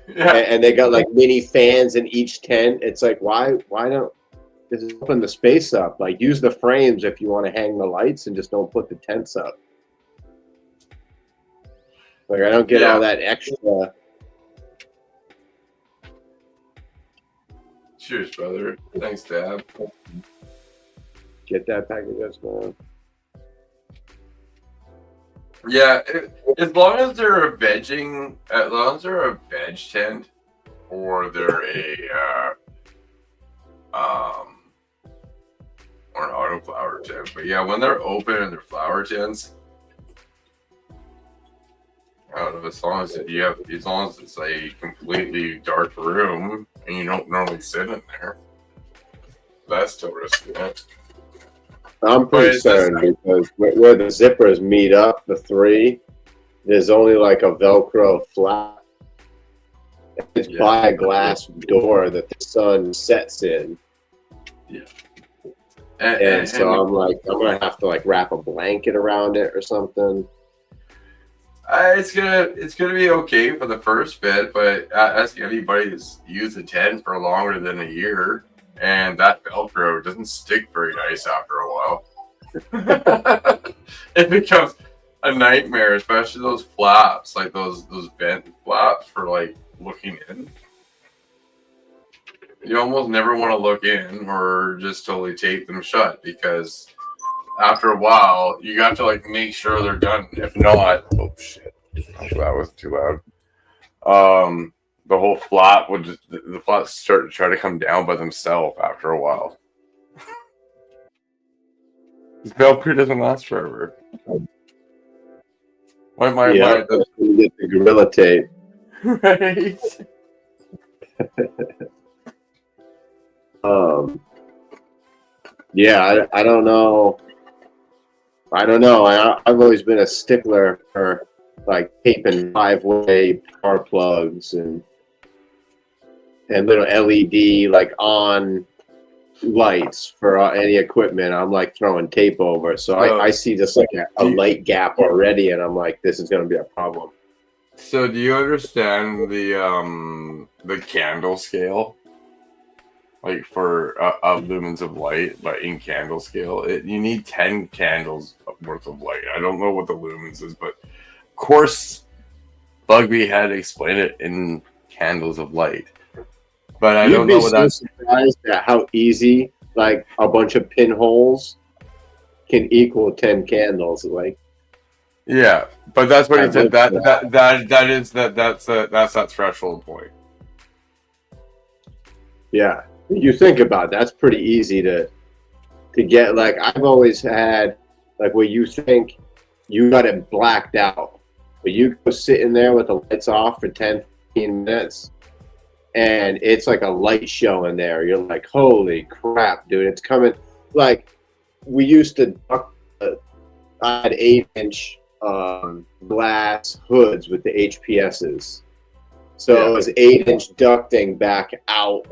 [SPEAKER 9] Yeah. And they got like mini fans in each tent. It's like why don't just open the space up? Like use the frames if you want to hang the lights, and just don't put the tents up. Like I don't get all that extra.
[SPEAKER 1] Cheers, brother. Thanks, Dad.
[SPEAKER 9] Get that package, that's man.
[SPEAKER 1] Yeah, as long as they're a veg tent, or they're or an autoflower tent. But yeah, when they're open and they're flower tents, I don't know, as long as it's a completely dark room and you don't normally sit in there, that's still risky.
[SPEAKER 9] I'm pretty certain because where the zippers meet up, the three, there's only like a Velcro flap. It's by a glass door that the sun sets in.
[SPEAKER 1] Yeah.
[SPEAKER 9] And so I'm gonna have to like wrap a blanket around it or something.
[SPEAKER 1] It's gonna be okay for the first bit, but ask anybody who's used a tent for longer than a year, and that Velcro doesn't stick very nice after a while. It becomes a nightmare, especially those flaps, like those vent flaps for like looking in. You almost never want to look in or just totally tape them shut because after a while, you got to like make sure they're done. If not, oh shit, that was too loud. The whole flat would just, the flats start to try to come down by themselves after a while. This bale period doesn't last forever.
[SPEAKER 9] Yeah, that's when you get the gorilla tape.
[SPEAKER 1] Right.
[SPEAKER 9] Yeah, I don't know. I don't know. I've always been a stickler for like taping 5-way power plugs and little LED like on lights for any equipment. I'm like throwing tape over. So I see just like a light gap already, and I'm like, this is going to be a problem.
[SPEAKER 1] So do you understand the candle scale? Like for of lumens of light, but in candle scale, you need 10 candles worth of light. I don't know what the lumens is, but of course, Bugby had explained it in candles of light. But I don't know what that's.
[SPEAKER 9] You'd be so surprised at how easy like a bunch of pinholes can equal 10 candles. Like,
[SPEAKER 1] yeah, but that's what he said. That's that threshold point.
[SPEAKER 9] yeah. You think about it, that's pretty easy to get. Like I've always had like where you think you got it blacked out, but you go sit in there with the lights off for 10-15 minutes and it's like a light show in there. You're like, holy crap, dude, it's coming. Like we used to I had 8-inch glass hoods with the HPSs, so it was 8-inch ducting back out,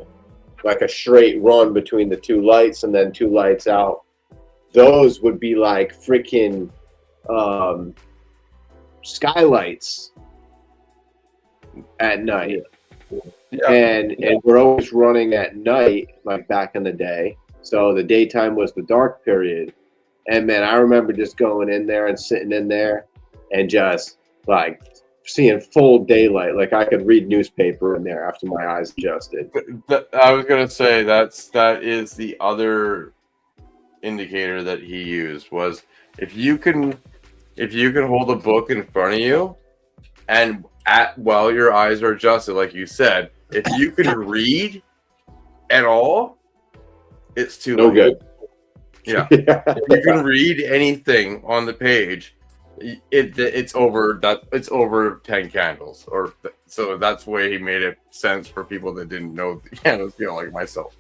[SPEAKER 9] like a straight run between the two lights and then two lights out. Those would be like freaking skylights at night. Yeah. And we're always running at night, like back in the day. So the daytime was the dark period. And man, I remember just going in there and sitting in there and just like seeing full daylight. Like I could read newspaper in there after my eyes adjusted.
[SPEAKER 1] I was gonna say that is the other indicator that he used was if you can hold a book in front of you and while your eyes are adjusted, like you said, if you can read at all, it's too
[SPEAKER 9] no
[SPEAKER 1] late.
[SPEAKER 9] Good.
[SPEAKER 1] Yeah. If you can read anything on the page, it's over 10 candles, or so that's the way he made it sense for people that didn't know the candles, like myself.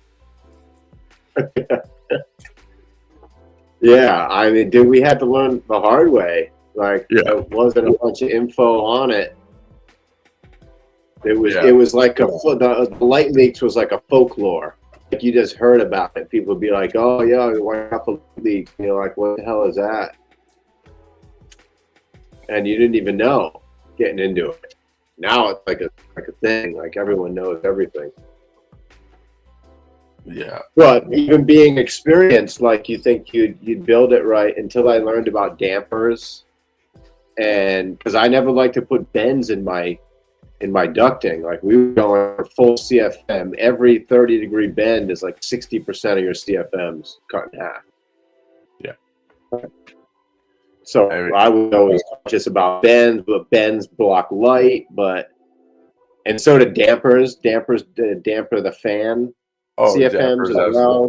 [SPEAKER 9] Yeah, I mean, dude, we had to learn the hard way. Like, It wasn't a bunch of info on it. It was like the light leaks was like a folklore. Like you just heard about it. People would be like, "Oh yeah, why not a leak?" And you're like, "What the hell is that?" And you didn't even know getting into it. Now it's like a thing. Like everyone knows everything.
[SPEAKER 1] Yeah.
[SPEAKER 9] But even being experienced, like you think you'd build it right until I learned about dampers, and because I never liked to put bends in my ducting. Like we were going for full CFM. Every 30-degree bend is like 60% of your CFMs cut in half.
[SPEAKER 1] Yeah.
[SPEAKER 9] So I was always conscious about bends, but bends block light. And so do dampers. Dampers damper the fan. CFMs as well.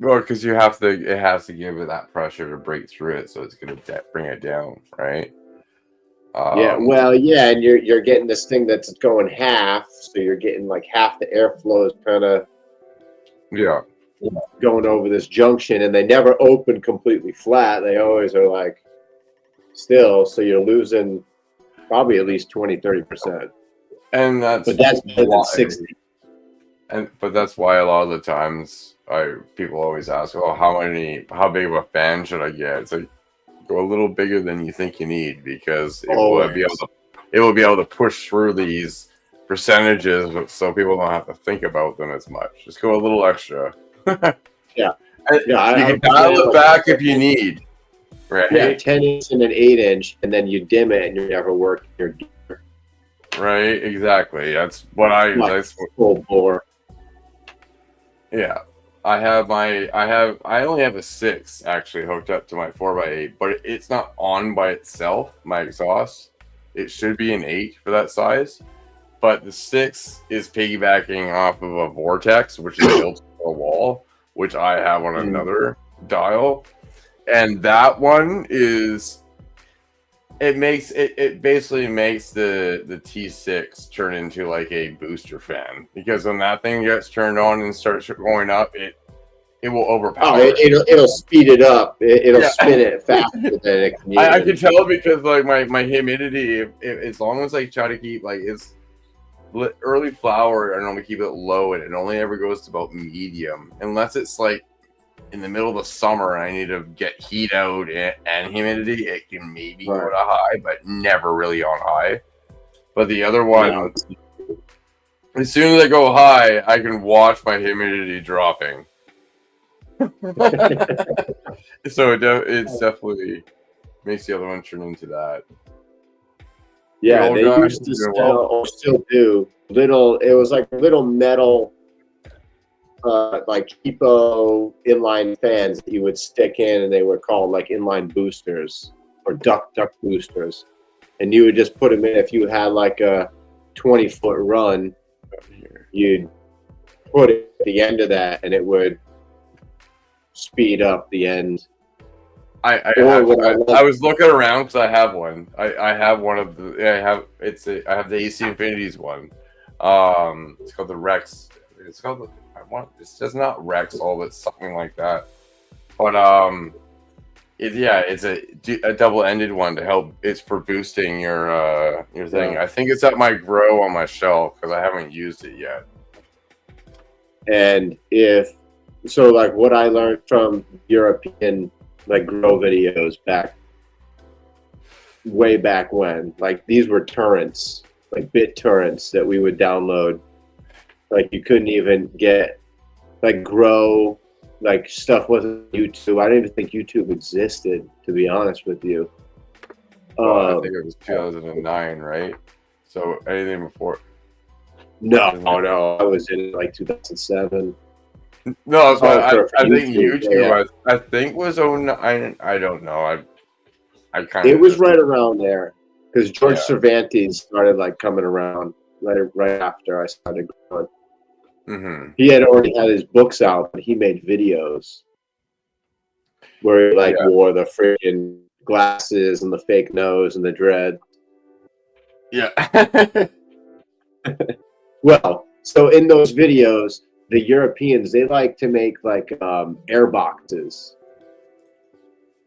[SPEAKER 1] Well, because it has to give it that pressure to break through it, so it's going to bring it down, right?
[SPEAKER 9] And you're getting this thing that's going half, so you're getting like half the airflow is kind of going over this junction, and they never open completely flat. They always are like still, so you're losing probably at least 20-30%.
[SPEAKER 1] And that's
[SPEAKER 9] better than 60.
[SPEAKER 1] But that's why a lot of the times people always ask, "Oh, how big of a fan should I get?" It's like, go a little bigger than you think you need, because it will be able to push through these percentages, so people don't have to think about them as much. Just go a little extra.
[SPEAKER 9] You
[SPEAKER 1] can dial it back if you need. Right?
[SPEAKER 9] Yeah, 10-inch and an 8-inch, and then you dim it, and you never work your gear.
[SPEAKER 1] Right, exactly. That's what
[SPEAKER 9] full bore.
[SPEAKER 1] Yeah. I only have a 6 actually hooked up to my 4x8, but it's not on by itself. My exhaust, it should be an 8 for that size, but the 6 is piggybacking off of a Vortex, which is built to a wall, which I have on another dial, and that one is. It basically makes the T6 turn into like a booster fan, because when that thing gets turned on and starts going up, it will overpower.
[SPEAKER 9] Oh, it'll speed it up. It'll spin it faster than it can.
[SPEAKER 1] I can tell because like my humidity, as long as I try to keep like it's early flower, I normally keep it low, and it only ever goes to about medium, unless it's like in the middle of the summer and I need to get heat out and humidity. It can maybe go to high, but never really on high. But the other one, as soon as I go high, I can watch my humidity dropping. So it's definitely makes the other one turn into that.
[SPEAKER 9] Yeah, they used to still do little. It was like little metal, like cheapo inline fans that you would stick in, and they were called like inline boosters or duck boosters, and you would just put them in. If you had like a 20-foot run, you'd put it at the end of that, and it would speed up the end.
[SPEAKER 1] I was looking around because I have one. I have one of the. I have the AC Infinities one. It's called the Rex. It's called the. It's just not Rexall, but something like that. But it's a double-ended one to help. It's for boosting your thing. Yeah. I think it's at my grow on my shelf because I haven't used it yet.
[SPEAKER 9] And so, like what I learned from European like grow videos way back when, like these were torrents, like bit torrents that we would download. Like you couldn't even get like grow, like stuff wasn't YouTube. I didn't even think YouTube existed, to be honest with you.
[SPEAKER 1] I think it was 2009, right? So anything before?
[SPEAKER 9] No, I was in like 2007.
[SPEAKER 1] No, that's why I think YouTube. I think was 09. I don't know. I kind of.
[SPEAKER 9] It was right around there because George Cervantes started like coming around right after I started growing.
[SPEAKER 1] Mm-hmm.
[SPEAKER 9] He had already had his books out, but he made videos where he wore the freaking glasses and the fake nose and the dread.
[SPEAKER 1] Yeah.
[SPEAKER 9] Well, so in those videos, the Europeans, they like to make like air boxes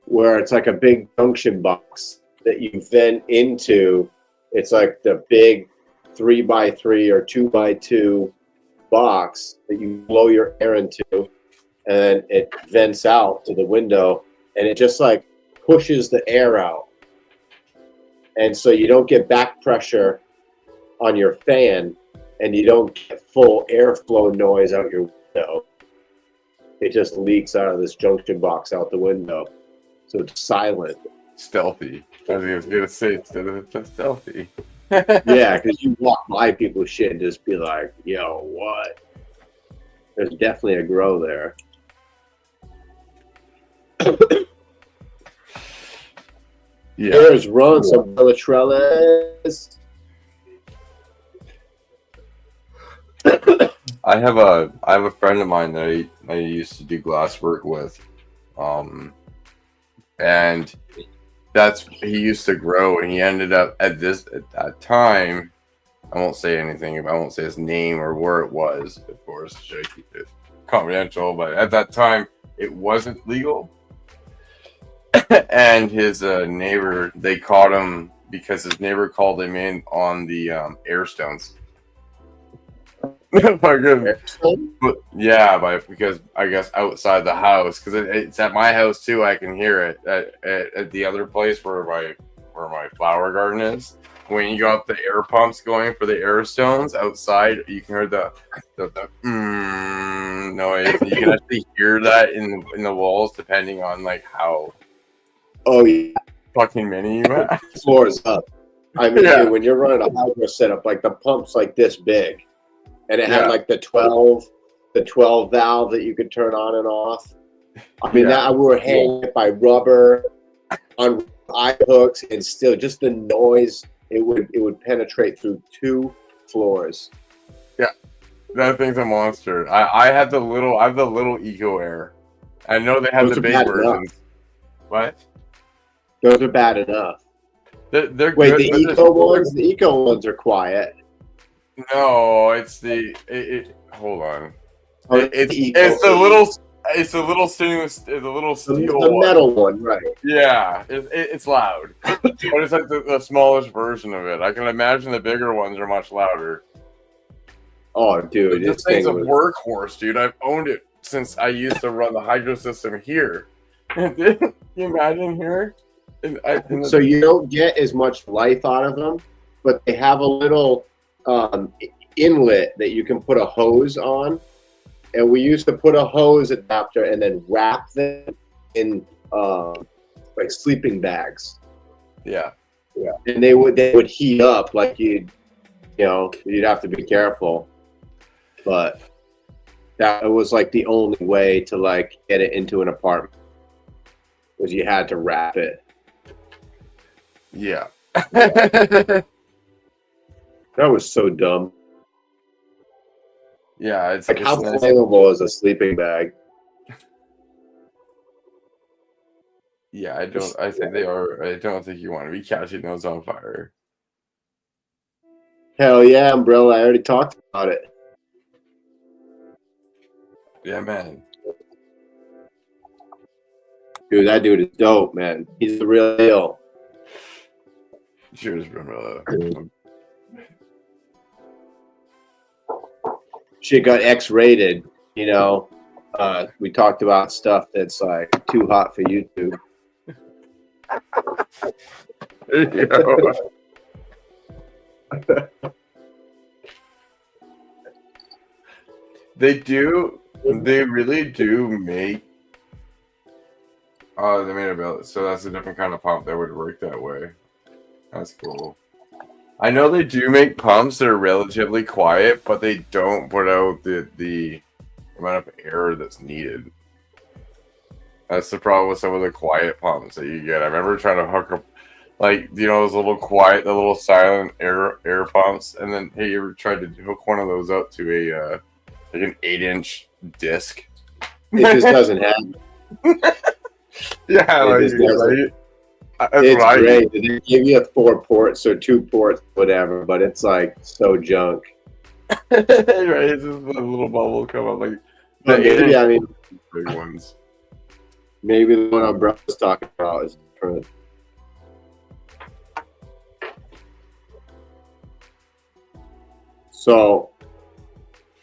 [SPEAKER 9] where it's like a big junction box that you vent into. It's like the big 3x3 or 2x2 box that you blow your air into, and then it vents out to the window, and it just like pushes the air out, and so you don't get back pressure on your fan, and you don't get full airflow noise out your window. It just leaks out of this junction box out the window, so it's silent,
[SPEAKER 1] stealthy. I was gonna say it's stealthy.
[SPEAKER 9] Yeah, because you walk by people's shit and just be like, yo, what? There's definitely a grow there.
[SPEAKER 1] Yeah.
[SPEAKER 9] There's Ron, some Bellatrellis.
[SPEAKER 1] I have a friend of mine that I used to do glass work with. And he used to grow, and he ended up at that time. I won't say anything. I won't say his name or where it was, of course. Should I keep it confidential? But at that time, it wasn't legal. And his neighbor, they caught him because his neighbor called him in on the air stones. Because I guess outside the house, because it's at my house too. I can hear it at the other place where my flower garden is. When you got the air pumps going for the air stones outside, you can hear the noise. You can actually hear that in the walls, depending on like how fucking many you have.
[SPEAKER 9] Floor is up. I mean, dude, when you're running a hydro setup, like the pump's like this big. And it had like the 12 the 12 valve that you could turn on and off. I mean,
[SPEAKER 1] Yeah.
[SPEAKER 9] that we were hanging it by rubber on eye hooks, and still just the noise it would penetrate through 2 floors.
[SPEAKER 1] That thing's a monster. I have the little Eco Air. I know they have
[SPEAKER 9] Those
[SPEAKER 1] the
[SPEAKER 9] are
[SPEAKER 1] big
[SPEAKER 9] bad
[SPEAKER 1] versions. What?
[SPEAKER 9] Those are bad enough.
[SPEAKER 1] They're
[SPEAKER 9] Wait,
[SPEAKER 1] good.
[SPEAKER 9] the
[SPEAKER 1] but
[SPEAKER 9] eco ones? The eco ones are quiet.
[SPEAKER 1] No, it's the. Hold on.
[SPEAKER 9] Oh,
[SPEAKER 1] It's
[SPEAKER 9] eco-
[SPEAKER 1] the little. It's the little stainless. It's a little steel.
[SPEAKER 9] the
[SPEAKER 1] one.
[SPEAKER 9] metal one, right?
[SPEAKER 1] Yeah, it's loud, but it's like the smallest version of it. I can imagine the bigger ones are much louder.
[SPEAKER 9] Oh, dude,
[SPEAKER 1] This thing's a workhorse, dude. I've owned it since I used to run the hydro system here. Can you imagine here?
[SPEAKER 9] So you don't get as much life out of them, but they have a little inlet that you can put a hose on. And we used to put a hose adapter and then wrap them in like sleeping bags.
[SPEAKER 1] Yeah.
[SPEAKER 9] And they would heat up like you'd have to be careful. But that was like the only way to like get it into an apartment, was you had to wrap it.
[SPEAKER 1] Yeah.
[SPEAKER 9] That was so dumb.
[SPEAKER 1] Yeah, it's
[SPEAKER 9] Like, how
[SPEAKER 1] nice.
[SPEAKER 9] flammable is a sleeping bag?
[SPEAKER 1] Yeah, I think they are. I don't think you want to be catching those on fire.
[SPEAKER 9] Hell yeah, umbrella! I already talked about it.
[SPEAKER 1] Yeah, man.
[SPEAKER 9] Dude, that dude is dope, man. He's the real deal.
[SPEAKER 1] Cheers, bro.
[SPEAKER 9] Shit got X-rated. You know, we talked about stuff that's like too hot for YouTube.
[SPEAKER 1] They really do make. Oh, they made a bill. So that's a different kind of pump that would work that way. That's cool. I know they do make pumps that are relatively quiet, but they don't put out the amount of air that's needed. That's the problem with some of the quiet pumps that you get. I remember trying to hook up, like, those little quiet, the little silent air pumps, and then hey, you ever tried to hook one of those up to a like an 8-inch disc?
[SPEAKER 9] It just doesn't happen.
[SPEAKER 1] Yeah,
[SPEAKER 9] It just doesn't. It's great. They give you 4 ports or 2 ports, whatever, but it's like so junk.
[SPEAKER 1] Right, it's just a little bubble come up like the
[SPEAKER 9] Maybe, I mean,
[SPEAKER 1] big ones.
[SPEAKER 9] maybe the one umbrella was talking about is different. So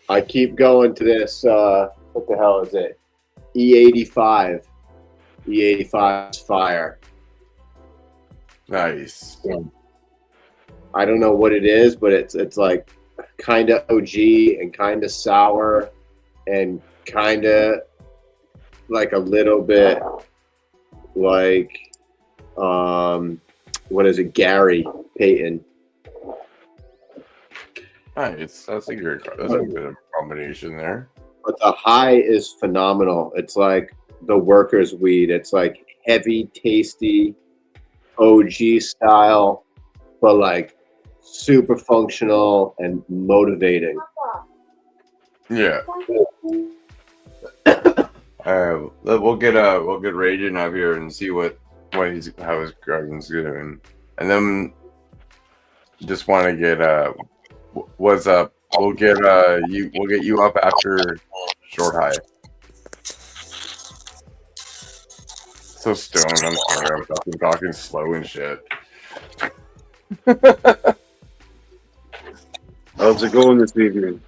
[SPEAKER 9] I keep going to this. What the hell is it? E85. E85 is fire.
[SPEAKER 1] Nice.
[SPEAKER 9] I don't know what it is, but it's like kind of OG and kind of sour and kind of like a little bit like what is it, Gary Payton.
[SPEAKER 1] Nice. That's a good combination there.
[SPEAKER 9] But the high is phenomenal. It's like the worker's weed. It's like heavy, tasty, OG style, but like super functional and motivating.
[SPEAKER 1] Yeah. We'll get Raging up here and see how his garden's doing, and then just want to get what's up. We'll get you up after Short High. So stoned. I'm sorry. I'm talking slow and shit.
[SPEAKER 3] How's it going this evening?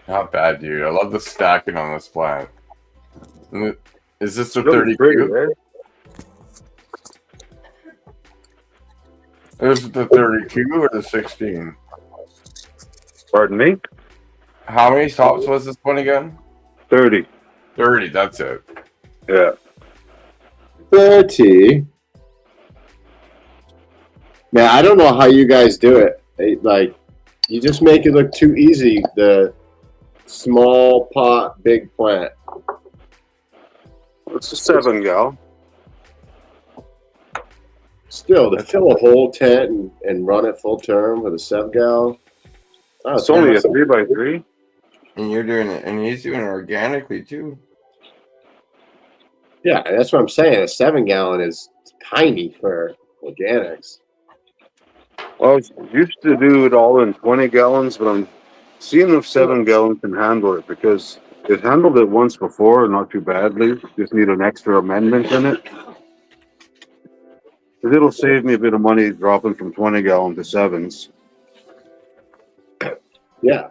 [SPEAKER 1] Not bad, dude. I love the stacking on this plant. Is this the
[SPEAKER 3] Really
[SPEAKER 1] 32?
[SPEAKER 3] pretty, man.
[SPEAKER 1] Is it the 32 or the 16?
[SPEAKER 3] Pardon me?
[SPEAKER 1] How many stops was this one again?
[SPEAKER 3] 30.
[SPEAKER 1] 30, that's it.
[SPEAKER 3] Yeah.
[SPEAKER 9] 30. Man, I don't know how you guys do it. Like, you just make it look too easy. The small pot, big plant.
[SPEAKER 3] It's a 7 gallon.
[SPEAKER 9] Still, to fill a whole tent and run it full term with a 7 gallon. Oh,
[SPEAKER 3] It's only a 3x3.
[SPEAKER 1] And you're doing it, and he's doing it organically too.
[SPEAKER 9] Yeah, that's what I'm saying. A 7 gallon is tiny for organics.
[SPEAKER 3] Well, I used to do it all in 20 gallons, but I'm seeing if 7 gallon can handle it because it handled it once before, not too badly. Just need an extra amendment in it. But it'll save me a bit of money dropping from 20 gallon to 7s.
[SPEAKER 9] Yeah.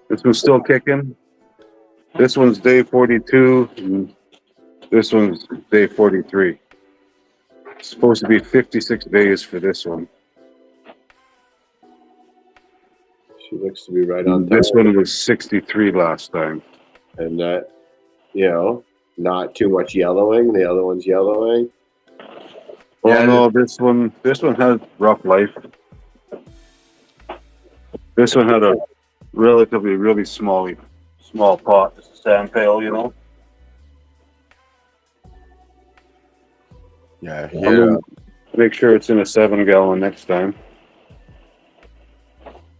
[SPEAKER 3] This one's still kicking. This one's day 42, and this one's day 43. It's supposed to be 56 days for this one.
[SPEAKER 9] She looks to be right on time.
[SPEAKER 3] This one was 63 last time.
[SPEAKER 9] And that, not too much yellowing. The other one's yellowing.
[SPEAKER 3] Oh no, this one has rough life. This one had a relatively really small pot, just a sand pail,
[SPEAKER 1] Yeah,
[SPEAKER 3] I'm gonna make sure it's in a 7 gallon next time.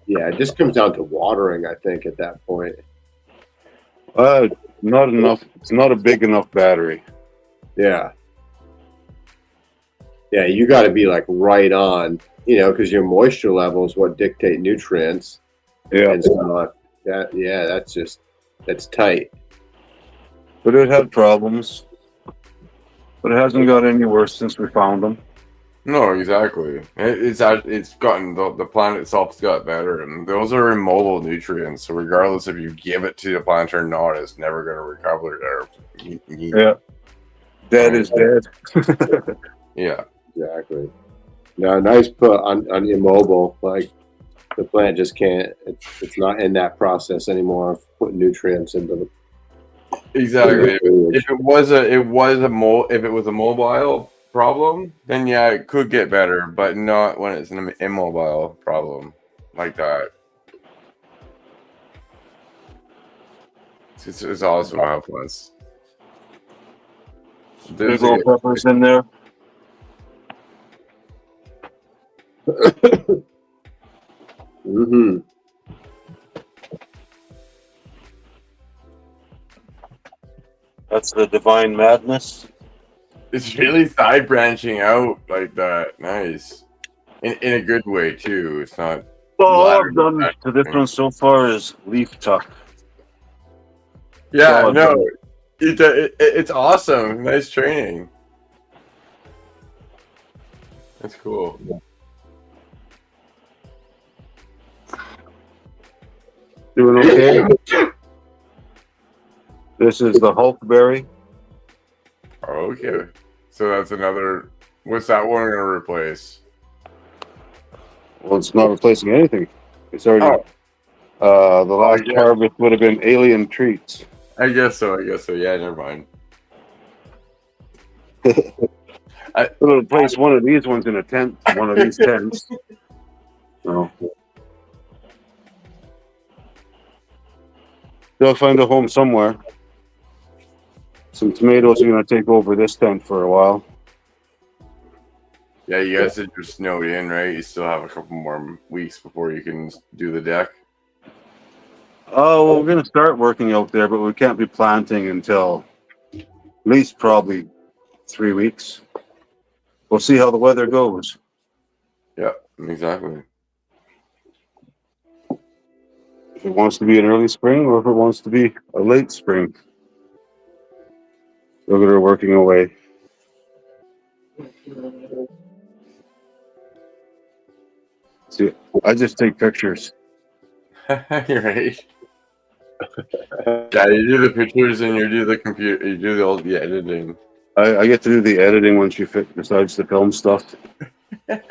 [SPEAKER 9] Yeah, it just comes down to watering, I think, at that point.
[SPEAKER 3] Not enough. It's not a big enough battery.
[SPEAKER 9] Yeah. Yeah, you got to be like right on, because your moisture level is what dictate nutrients.
[SPEAKER 3] Yeah.
[SPEAKER 9] And so that's tight.
[SPEAKER 3] But it had problems. But it hasn't got any worse since we found them.
[SPEAKER 1] No, exactly. It's gotten the plant itself's got better, and those are immobile nutrients. So regardless if you give it to the plant or not, it's never going to recover there.
[SPEAKER 3] Yeah, dead is dead.
[SPEAKER 1] Yeah,
[SPEAKER 9] exactly. Now, nice put on immobile. Like the plant just can't. It's not in that process anymore of putting nutrients into the.
[SPEAKER 1] exactly. If it was a mobile problem, then yeah, it could get better, but not when it's an immobile problem like that. It's also helpless.
[SPEAKER 3] Big old peppers in there.
[SPEAKER 9] Mm-hmm.
[SPEAKER 3] That's the divine madness.
[SPEAKER 1] It's really side branching out like that. Nice. In a good way too. It's not.
[SPEAKER 3] All I've done to this one so far is leaf tuck.
[SPEAKER 1] Yeah, no. It's awesome. Nice training. That's cool.
[SPEAKER 3] Doing okay. This is the Hulkberry.
[SPEAKER 1] Okay. So that's another. What's that one going to replace?
[SPEAKER 3] Well, it's not replacing anything. It's already. The last harvest would have been alien treats.
[SPEAKER 1] I guess so. Yeah, never mind.
[SPEAKER 3] It'll replace one of these ones in a tent. One of these tents. So. They'll find a home somewhere. Some tomatoes are going to take over this tent for a while.
[SPEAKER 1] Yeah, you guys said you're snowed in, right? You still have a couple more weeks before you can do the deck.
[SPEAKER 3] Oh, well, we're going to start working out there, but we can't be planting until at least probably 3 weeks. We'll see how the weather goes.
[SPEAKER 1] Yeah, exactly.
[SPEAKER 3] If it wants to be an early spring or if it wants to be a late spring. Look at her working away. See, I just take pictures.
[SPEAKER 1] You're right. Yeah, you do the pictures and you do the computer. You do the editing.
[SPEAKER 3] I get to do the editing when she decides to film stuff.
[SPEAKER 1] Hey,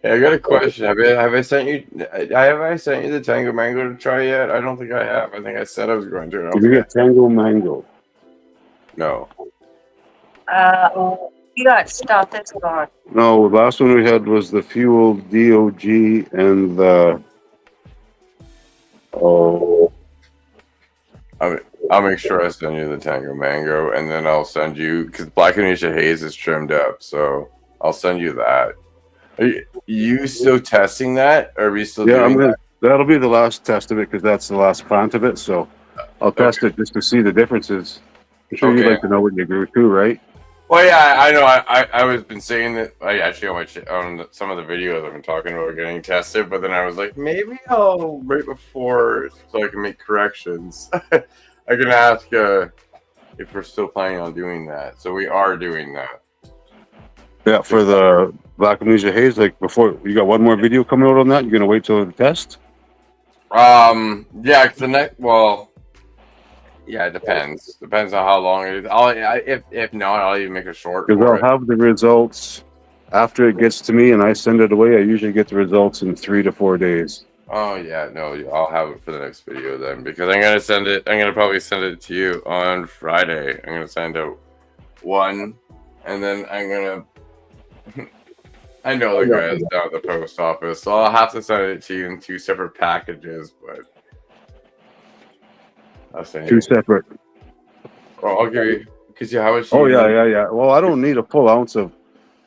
[SPEAKER 1] I got a question. Have I sent you? Have I sent you the Tango Mango to try yet? I don't think I have. I think I said I was going to.
[SPEAKER 3] Did you get Tango Mango?
[SPEAKER 1] No.
[SPEAKER 10] You got stuff that's gone.
[SPEAKER 11] No, the last one we had was the fuel DOG and the
[SPEAKER 1] I'll make sure I send you the Tango Mango, and then I'll send you because Black Anisha Haze is trimmed up, so I'll send you that. Are you still testing that? Or are we still doing that?
[SPEAKER 11] That'll be the last test of it because that's the last plant of it. So I'll test it just to see the differences. I'm sure you'd like to know what you grew too, right?
[SPEAKER 1] Well, yeah, I know. I was been saying that. I actually on some of the videos I've been talking about getting tested, but then I was like, maybe I'll right before so I can make corrections. I can ask if we're still planning on doing that. So we are doing that.
[SPEAKER 11] Yeah, for the Black Amnesia Haze, like before, you got one more video coming out on that. You're gonna wait till the test.
[SPEAKER 1] Yeah, the next. Well, yeah, it depends. Depends on how long it is. If not, I'll even make a short.
[SPEAKER 11] Because I'll have the results after it gets to me, and I send it away. I usually get the results in 3 to 4 days.
[SPEAKER 1] Oh yeah, no, I'll have it for the next video then because I'm gonna send it. I'm gonna probably send it to you on Friday. I'm gonna send out one, and then I'm gonna. I know the guys down at the post office, so I'll have to send it to you in 2 separate packages, but I'll send you
[SPEAKER 11] 2 separate.
[SPEAKER 1] Well, I'll give you because you have a.
[SPEAKER 11] Oh yeah. Well, I don't need a full ounce of.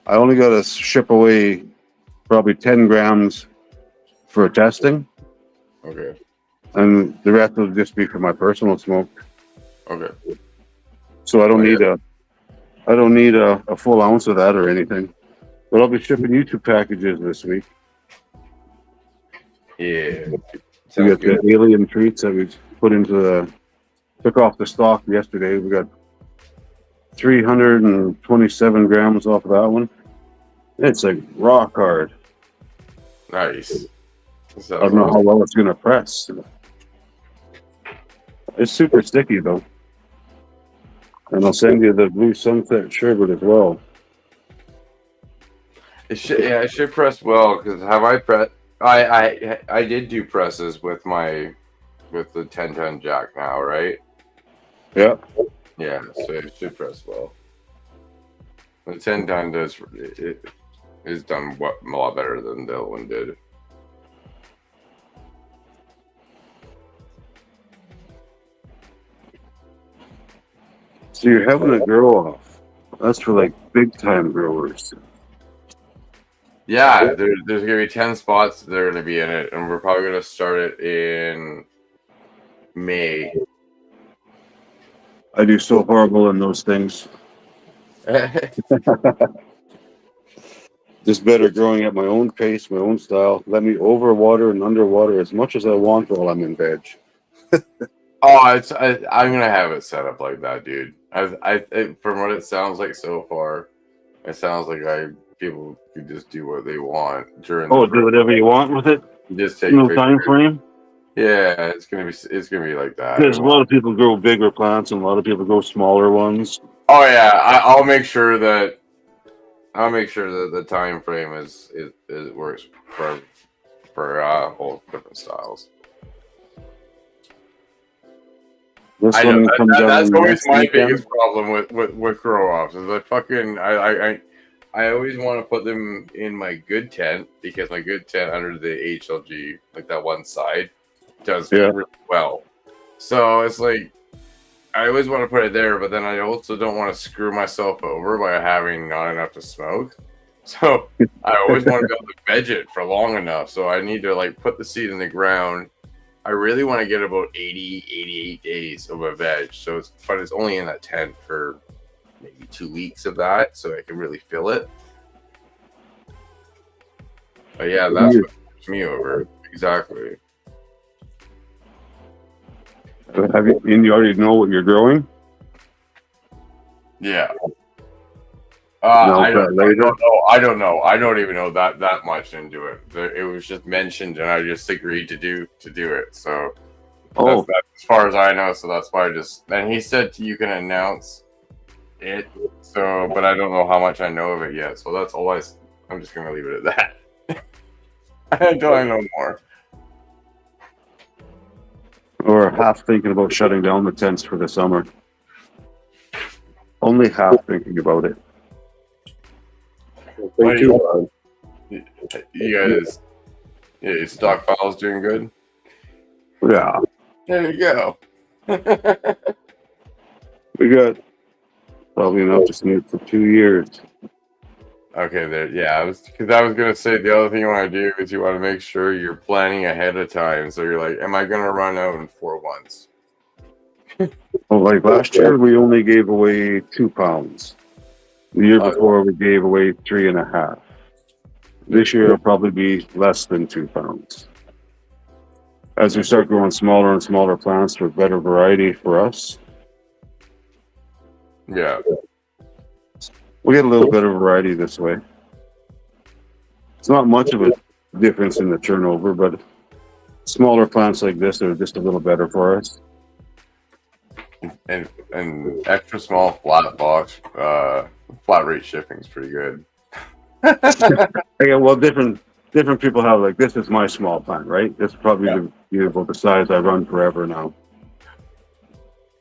[SPEAKER 11] I only got to ship away probably 10 grams for testing.
[SPEAKER 1] Okay.
[SPEAKER 11] And the rest will just be for my personal smoke.
[SPEAKER 1] Okay.
[SPEAKER 11] So I don't need a full ounce of that or anything. But I'll be shipping you 2 packages this week.
[SPEAKER 1] Yeah.
[SPEAKER 11] We got the alien treats that we put took off the stock yesterday. We got 327 grams off of that one. It's like rock hard.
[SPEAKER 1] Nice.
[SPEAKER 11] I don't know how well it's gonna press. It's super sticky though. And I'll send you the blue sunset sherbet as well.
[SPEAKER 1] It should press well because have I pressed? I did do presses with the 10-ton jack now, right?
[SPEAKER 11] Yeah.
[SPEAKER 1] Yeah, so it should press well. The 10-ton it is done a lot better than the other one did.
[SPEAKER 11] So you're having a grow off. That's for like big time growers.
[SPEAKER 1] Yeah, there's gonna be 10 spots that are gonna be in it, and we're probably gonna start it in May.
[SPEAKER 11] I do so horrible in those things. Just better growing at my own pace, my own style. Let me overwater and underwater as much as I want while I'm in veg.
[SPEAKER 1] I'm gonna have it set up like that, dude. From what it sounds like so far, it sounds like people can just do what they want during.
[SPEAKER 11] Do whatever you want with it.
[SPEAKER 1] Just take
[SPEAKER 11] no time frame.
[SPEAKER 1] Yeah, it's gonna be like that.
[SPEAKER 11] There's a lot of people grow bigger plants and a lot of people grow smaller ones.
[SPEAKER 1] Oh yeah, I'll make sure that the time frame is works for all different styles.
[SPEAKER 11] This one comes out.
[SPEAKER 1] That's always my biggest problem with grow offs is I always want to put them in my good tent because my good tent under the HLG, like that one side, does really well. So it's like I always want to put it there, but then I also don't want to screw myself over by having not enough to smoke. So I always want to be able to veg it for long enough. So I need to like put the seed in the ground. I really want to get about 80, 88 days of a veg. But it's only in that tent for maybe 2 weeks of that, so I can really feel it. But yeah, that's what puts me over. Exactly.
[SPEAKER 11] And you already know what you're growing?
[SPEAKER 1] Yeah. I don't know. I don't even know that much into it. It was just mentioned, and I just agreed to do it. So that's as far as I know. So that's why and he said you can announce it. So, but I don't know how much I know of it yet. So that's all I'm just gonna leave it at that until I know more.
[SPEAKER 11] Or half thinking about shutting down the tents for the summer. Only half thinking about it.
[SPEAKER 1] What do you-
[SPEAKER 9] on.
[SPEAKER 1] You guys, yeah, your stockpile's doing good.
[SPEAKER 11] Yeah,
[SPEAKER 1] There you go.
[SPEAKER 11] we got probably enough to sneak for 2 years.
[SPEAKER 1] Okay, there. Yeah, I was gonna say the other thing you want to do is you want to make sure you're planning ahead of time. So you're like, am I gonna run out in 4 months?
[SPEAKER 11] Well, like last year, we only gave away 2 pounds. The year before, we gave away 3.5. This year, it'll probably be less than 2 pounds. As we start growing smaller and smaller plants for better variety for us,
[SPEAKER 1] Yeah.
[SPEAKER 11] we get a little bit of variety this way. It's not much of a difference in the turnover, but smaller plants like this are just a little better for us.
[SPEAKER 1] And extra small flat box, flat rate shipping is pretty good.
[SPEAKER 11] Again, well, different people have, like, this is my small plant, right? This is probably the size I run forever now.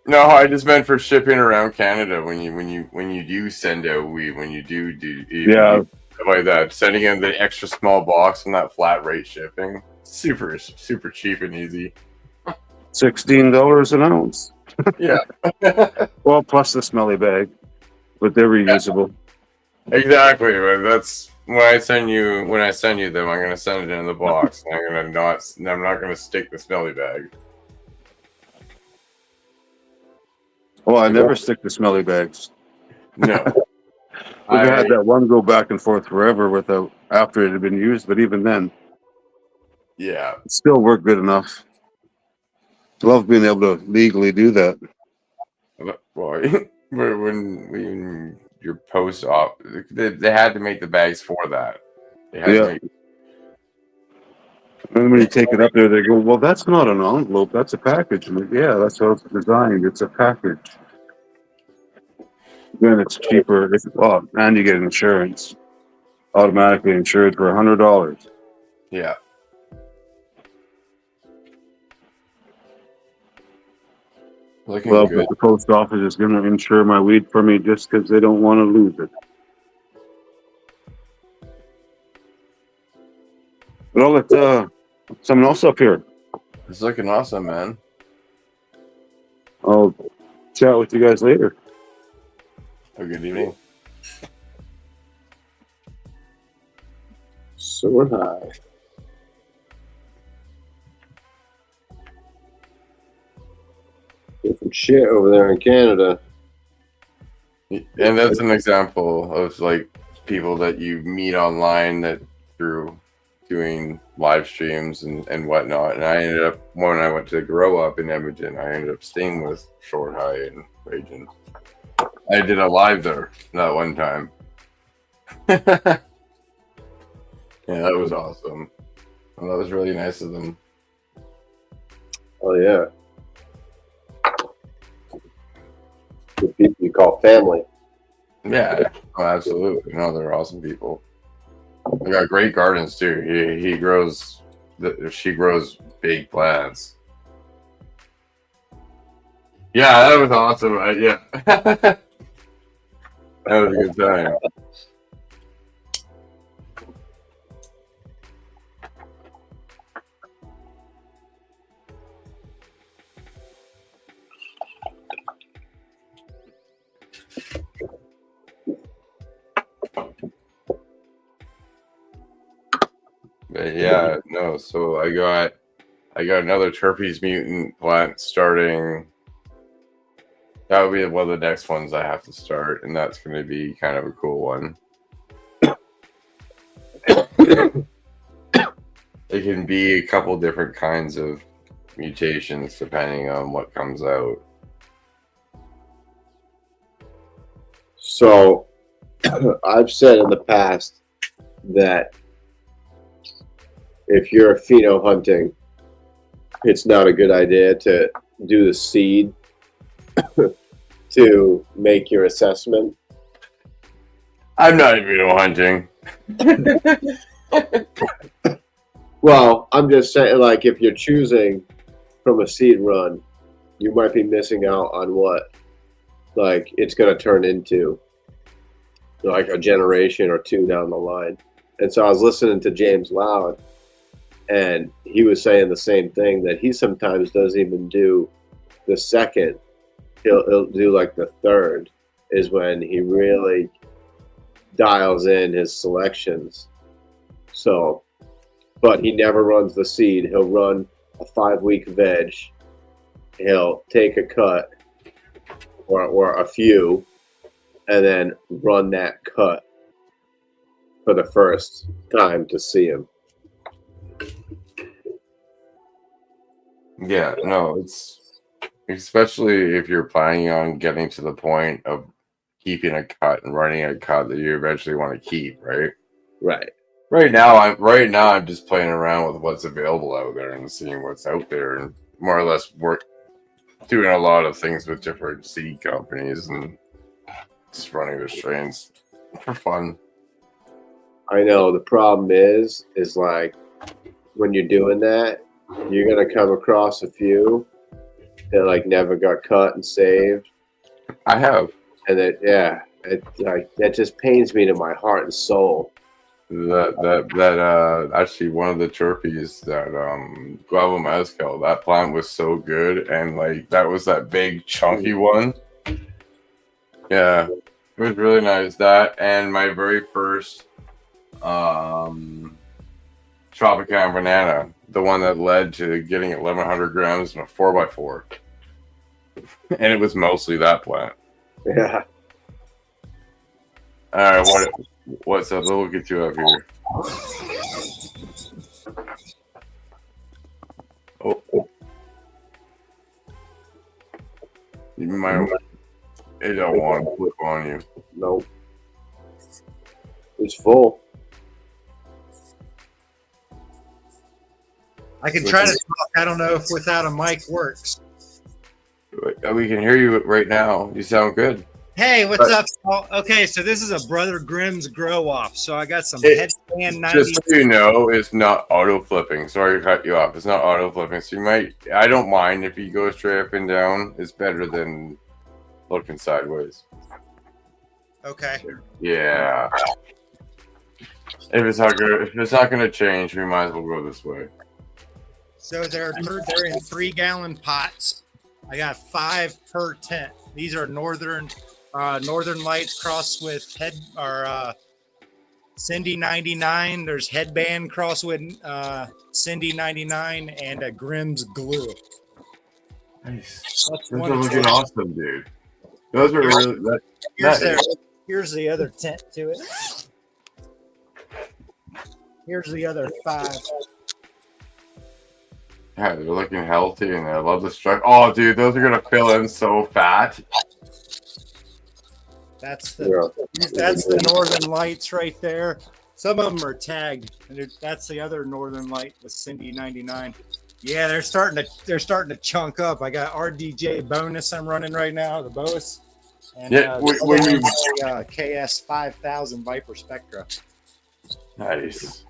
[SPEAKER 1] No, I just meant for shipping around Canada when you do send out weed, when you do
[SPEAKER 11] Yeah.
[SPEAKER 1] like that, sending in the extra small box and that flat rate shipping, super cheap and easy.
[SPEAKER 11] $16 an ounce.
[SPEAKER 1] Yeah.
[SPEAKER 11] Well, plus the smelly bag, but they're reusable.
[SPEAKER 1] Exactly. But that's when I send you them, I'm gonna send it in the box. And I'm not gonna stick the smelly bag.
[SPEAKER 11] Well, I never stick to smelly bags.
[SPEAKER 1] No.
[SPEAKER 11] We've had that one go back and forth forever without after it had been used, but even then,
[SPEAKER 1] Yeah.
[SPEAKER 11] it still worked good enough. Love being able to legally do that.
[SPEAKER 1] Well, when your post op, they had to make the bags for that. They had to make,
[SPEAKER 11] And when you take it up there, they go, "Well, that's not an envelope. That's a package." I'm like, yeah, that's how it's designed. It's a package. Then it's cheaper. And you get insurance. Automatically insured for $100.
[SPEAKER 1] yeah. Looking
[SPEAKER 11] Well,
[SPEAKER 1] good.
[SPEAKER 11] but the post office is going to insure my weed for me just because they don't want to lose it. But I'll let someone else up here.
[SPEAKER 1] It's looking awesome, man.
[SPEAKER 11] I'll chat with you guys later.
[SPEAKER 1] Have a good evening.
[SPEAKER 9] So high. Different shit over there in Canada.
[SPEAKER 1] And that's an example of like people that you meet online that through doing live streams and whatnot. And I ended up, when I went to grow up in Edmonton, I ended up staying with Short High and Raging. I did a live there that one time. Yeah, that was awesome. Well, that was really nice of them.
[SPEAKER 9] Oh yeah. The people you call family.
[SPEAKER 1] Yeah, oh, absolutely. No, they're awesome people. They got great gardens too. She grows big plants. Yeah, that was awesome. Yeah, that was a good time. But yeah, no. So I got another terpenes mutant plant starting. That would be one of the next ones I have to start, and that's going to be kind of a cool one. It can be a couple different kinds of mutations depending on what comes out.
[SPEAKER 9] So I've said in the past that if you're pheno hunting, it's not a good idea to do the seed to make your assessment.
[SPEAKER 1] I'm not even hunting.
[SPEAKER 9] Well, I'm just saying, like, if you're choosing from a seed run, you might be missing out on what, like, it's going to turn into. like a generation or two down the line. And so I was listening to James Loud, and he was saying the same thing, that he sometimes doesn't even do the second. He'll do like the third is when he really dials in his selections. So, but he never runs the seed. He'll run a 5-week veg. He'll take a cut or a few, and then run that cut for the first time to see him.
[SPEAKER 1] Yeah, no, it's especially if you're planning on getting to the point of keeping a cut and running a cut that you eventually want to keep, right?
[SPEAKER 9] Right.
[SPEAKER 1] Right now I'm just playing around with what's available out there and seeing what's out there, and more or less doing a lot of things with different seed companies and just running the strains for fun.
[SPEAKER 9] I know the problem is like when you're doing that, you're gonna come across a few that like never got cut and saved.
[SPEAKER 1] I have.
[SPEAKER 9] And that just pains me to my heart and soul.
[SPEAKER 1] That actually one of the terpenes that guava mezcal, that plant was so good, and like that was that big chunky one. Yeah, it was really nice. That and my very first Tropicana banana, the one that led to getting 1,100 grams in a 4x4, and it was mostly that plant.
[SPEAKER 9] Yeah.
[SPEAKER 1] All right, what's up? We'll get you up here. Oh. You might. It don't want to flip on you.
[SPEAKER 9] Nope. It's full.
[SPEAKER 10] I can try to talk. I don't know if without a mic works.
[SPEAKER 1] We can hear you right now. You sound good.
[SPEAKER 10] Hey, what's up? Oh, okay, so this is a Brother Grimm's grow off. So I got some headband 90.
[SPEAKER 1] Just so you know, it's not auto flipping. Sorry to cut you off. It's not auto flipping. So you might. I don't mind if you go straight up and down. It's better than looking sideways.
[SPEAKER 10] Okay.
[SPEAKER 1] Yeah. If it's not going to change, we might as well go this way.
[SPEAKER 10] So they're in 3-gallon pots. I got 5 per tent. These are Northern Lights crossed with Cindy 99. There's Headband crossed with Cindy 99 and a Grimm's Glue.
[SPEAKER 1] Nice. Those are looking awesome, dude. Those are really.
[SPEAKER 10] Here's the other tent to it. Here's the other 5.
[SPEAKER 1] Yeah, they're looking healthy, and I love the structure. Oh, dude, those are gonna fill in so fat.
[SPEAKER 10] That's the Northern Lights right there. Some of them are tagged, and that's the other Northern Light, the Cindy 99. Yeah, they're starting to chunk up. I got RDJ bonus I'm running right now, the Boas, and KS 5000 Viper Spectra.
[SPEAKER 1] Nice.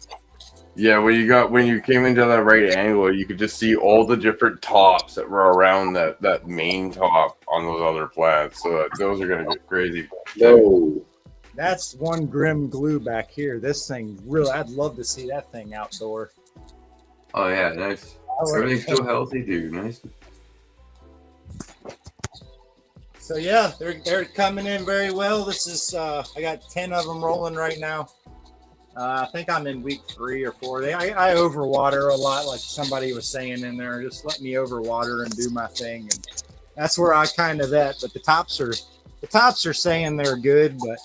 [SPEAKER 1] Yeah, when you came into that right angle, you could just see all the different tops that were around that main top on those other plants. So those are gonna get crazy.
[SPEAKER 9] No.
[SPEAKER 10] That's one Grim Glue back here. This thing really, I'd love to see that thing outdoor.
[SPEAKER 1] Oh yeah, nice. Everything's so healthy, dude. Nice.
[SPEAKER 10] So yeah, they're coming in very well. This is I got 10 of them rolling right now. I think I'm in week 3 or 4. I overwater a lot, like somebody was saying in there. Just let me overwater and do my thing, and that's where I kind of at. But the tops are saying they're good, but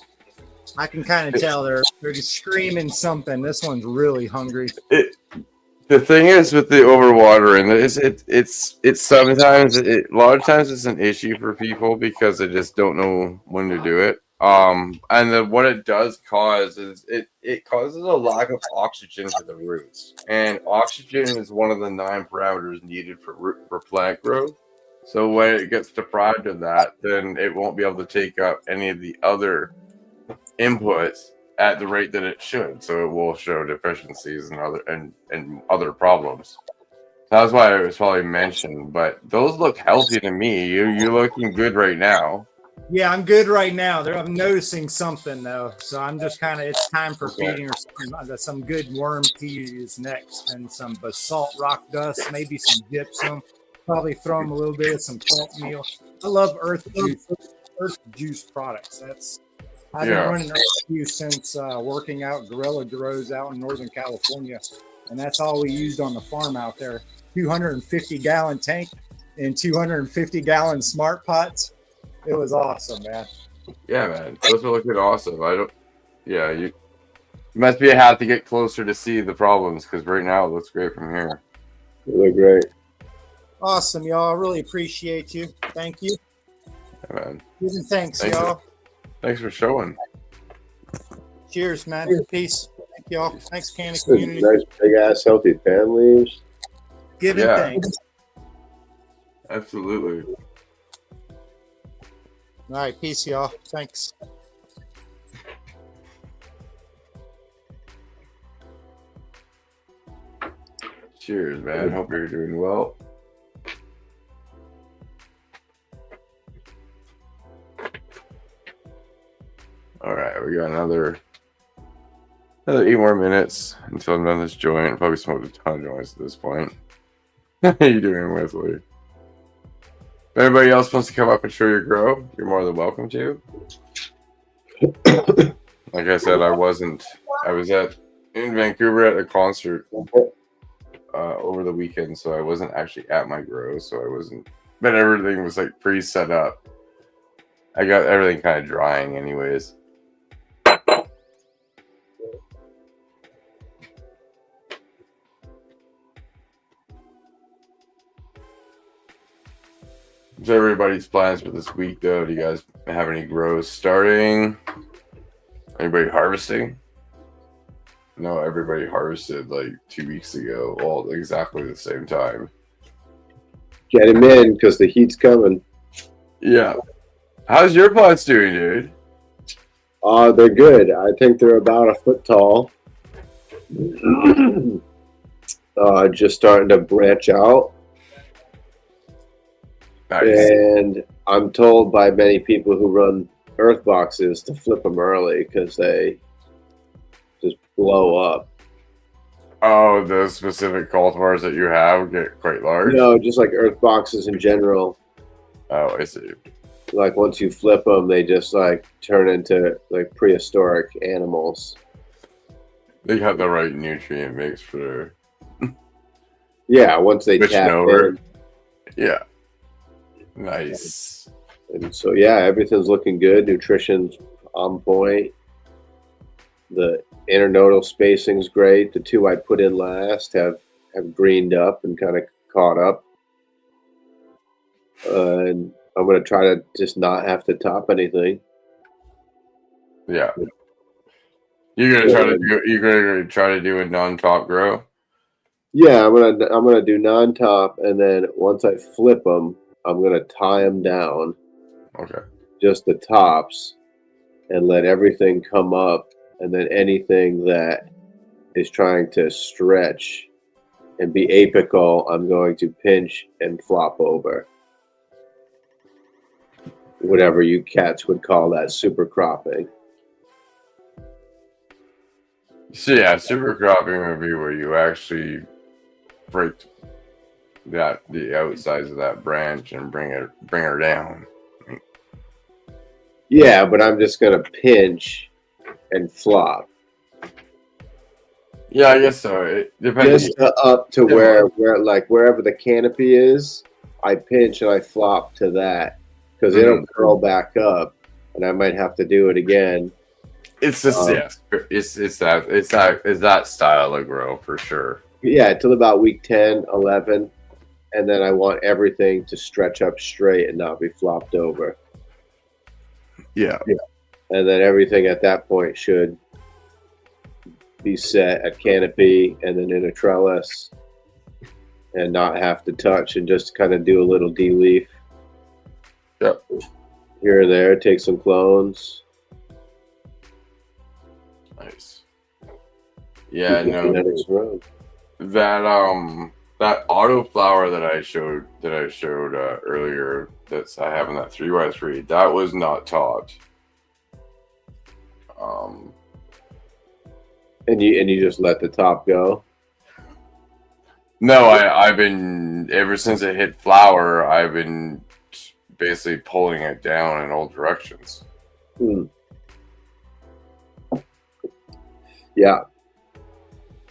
[SPEAKER 10] I can kind of tell they're just screaming something. This one's really hungry.
[SPEAKER 1] The thing is with the overwatering, it's sometimes a lot of times it's an issue for people because they just don't know when to do it. And what it does cause is it causes a lack of oxygen to the roots, and oxygen is one of the 9 parameters needed for plant growth. So when it gets deprived of that, then it won't be able to take up any of the other inputs at the rate that it should. So it will show deficiencies and other problems. That's why it was probably mentioned. But those look healthy to me. You're looking good right now.
[SPEAKER 10] Yeah, I'm good right now. I'm noticing something though, so I'm just kind of. It's time for feeding or some good worm tea is next, and some basalt rock dust, maybe some gypsum. Probably throw them a little bit of some pulp meal. I love earth juice products. I've been running earth juice since working out Gorilla Grows out in Northern California, and that's all we used on the farm out there. 250-gallon tank and 250-gallon smart pots. It was awesome, man.
[SPEAKER 1] Yeah, man. Those are looking awesome. You must be have to get closer to see the problems because right now it looks great from here.
[SPEAKER 6] They look great.
[SPEAKER 10] Awesome, y'all. I really appreciate you. Thank you.
[SPEAKER 1] Yeah, man.
[SPEAKER 10] Giving thanks, y'all.
[SPEAKER 1] Thanks for showing.
[SPEAKER 10] Cheers, man. Peace. Thank y'all. Thanks, Canada
[SPEAKER 6] This is
[SPEAKER 10] community.
[SPEAKER 6] nice, big ass, healthy families.
[SPEAKER 10] Giving thanks.
[SPEAKER 1] Absolutely.
[SPEAKER 10] All right, peace, y'all. Thanks.
[SPEAKER 1] Cheers, man. Hope you're doing well. All right, we got another 8 more minutes until I'm done this joint. Probably smoked a ton of joints at this point. How you doing, Wesley? If anybody else wants to come up and show your grow, you're more than welcome to. Like I said, I was in Vancouver at a concert over the weekend, so I wasn't actually at my grow, but everything was like pre-set up. I got everything kind of drying anyways. So everybody's plans for this week, though? Do you guys have any grows starting? Anybody harvesting? No, everybody harvested like 2 weeks ago, all exactly the same time.
[SPEAKER 6] Get him in because the heat's coming.
[SPEAKER 1] Yeah. How's your plants doing, dude?
[SPEAKER 6] They're good. I think they're about a foot tall. Just starting to branch out.
[SPEAKER 1] Nice.
[SPEAKER 6] And I'm told by many people who run earth boxes to flip them early because they just blow up.
[SPEAKER 1] Oh, the specific cultivars that you have get quite large?
[SPEAKER 6] No, just like earth boxes in general.
[SPEAKER 1] Oh, I see.
[SPEAKER 6] Like once you flip them, they just like turn into like prehistoric animals.
[SPEAKER 1] They have the right nutrient mix for
[SPEAKER 6] Yeah, once they
[SPEAKER 1] switching
[SPEAKER 6] tap
[SPEAKER 1] over.
[SPEAKER 6] in.
[SPEAKER 1] Yeah. Nice.
[SPEAKER 6] And so yeah, everything's looking good. Nutrition's on point. The internodal spacing's great. The 2 I put in last have greened up and kind of caught up. And I'm gonna try to just not have to top anything.
[SPEAKER 1] Yeah. You're gonna try to do a non-top grow?
[SPEAKER 6] Yeah, I'm gonna do non-top, and then once I flip them, I'm gonna tie them down.
[SPEAKER 1] Okay.
[SPEAKER 6] Just the tops, and let everything come up, and then anything that is trying to stretch and be apical, I'm going to pinch and flop over. Whatever you cats would call that, super cropping.
[SPEAKER 1] So yeah, super cropping would be where you actually break the outsides of that branch and bring her down.
[SPEAKER 6] Yeah, but I'm just gonna pinch and flop.
[SPEAKER 1] Yeah, I guess so. It depends.
[SPEAKER 6] Just up to where like wherever the canopy is, I pinch and I flop to that because it'll curl back up, and I might have to do it again.
[SPEAKER 1] It's just it's that style of grow for sure.
[SPEAKER 6] Yeah, till about week 10, 11, and then I want everything to stretch up straight and not be flopped over.
[SPEAKER 1] Yeah.
[SPEAKER 6] And then everything at that point should be set at canopy and then in a trellis and not have to touch and just kind of do a little de-leaf.
[SPEAKER 1] Yep.
[SPEAKER 6] Here or there, take some clones.
[SPEAKER 1] Nice. Yeah, no. That that auto flower that I showed earlier, that's I have in that 3x3, that was not taught.
[SPEAKER 9] And you just let the top go.
[SPEAKER 1] No, I've been, ever since it hit flower, I've been basically pulling it down in all directions.
[SPEAKER 9] Yeah.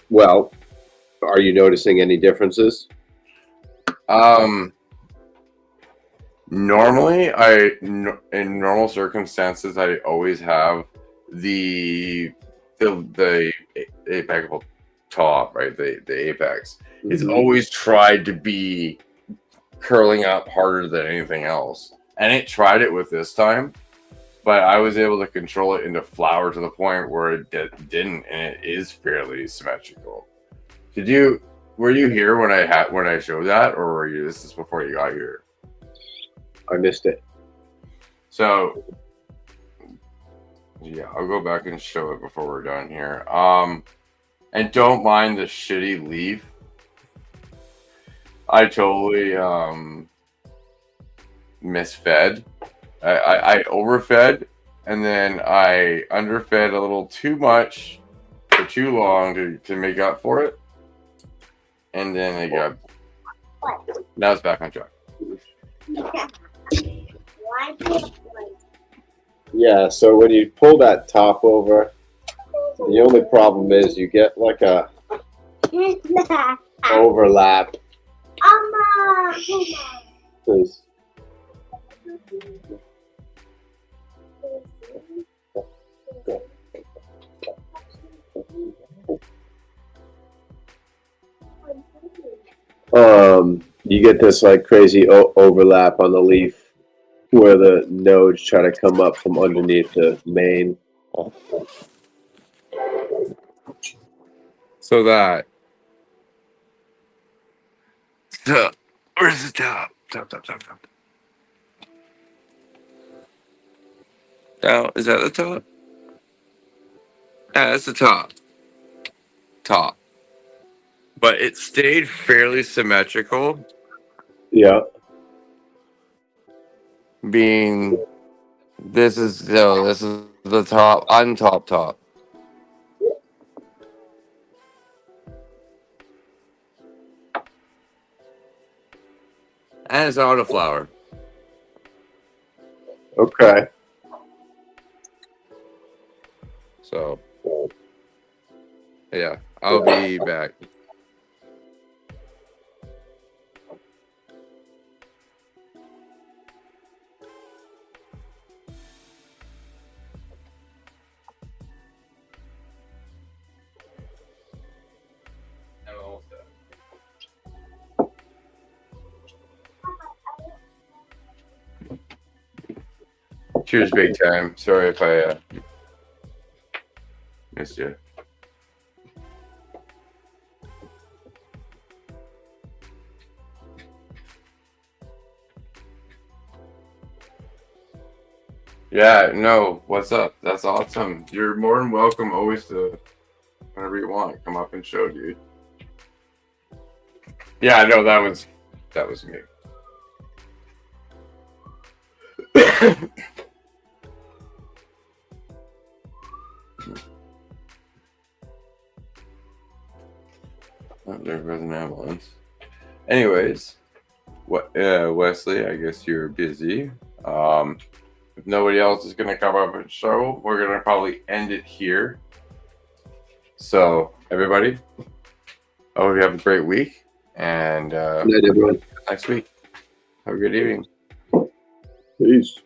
[SPEAKER 9] Well, are you noticing any differences?
[SPEAKER 1] Normally, in normal circumstances, I always have the apex top, right? The apex. Mm-hmm. It's always tried to be curling up harder than anything else, and it tried it with this time, but I was able to control it into flower to the point where it didn't, and it is fairly symmetrical. Were you here when I showed that, or were you? This is before you got here.
[SPEAKER 9] I missed it.
[SPEAKER 1] So, yeah, I'll go back and show it before we're done here. And don't mind the shitty leaf. I totally misfed. I overfed, and then I underfed a little too much for too long to make up for it. And then it got. Now it's back on track.
[SPEAKER 9] Yeah, so when you pull that top over, the only problem is you get like a overlap. Please. You get this like crazy overlap on the leaf where the nodes try to come up from underneath the main.
[SPEAKER 1] So that. Where's the top? Top. Oh, is that the top? Yeah, that's the top. Top. But it stayed fairly symmetrical.
[SPEAKER 9] Yeah.
[SPEAKER 1] Being this is the top on top. And it's autoflower.
[SPEAKER 9] Okay.
[SPEAKER 1] So yeah, I'll be back. Cheers, big time. Sorry if I missed you. Yeah, no, what's up? That's awesome. You're more than welcome always to, whenever you want, come up and show, dude. Yeah, no, that was me. Oh, there goes an ambulance. Anyways, Wesley, I guess you're busy. If nobody else is gonna come up and show, we're gonna probably end it here. So, everybody, I hope you have a great week, and
[SPEAKER 9] Good night, everyone.
[SPEAKER 1] next week. Have a good evening.
[SPEAKER 9] Peace.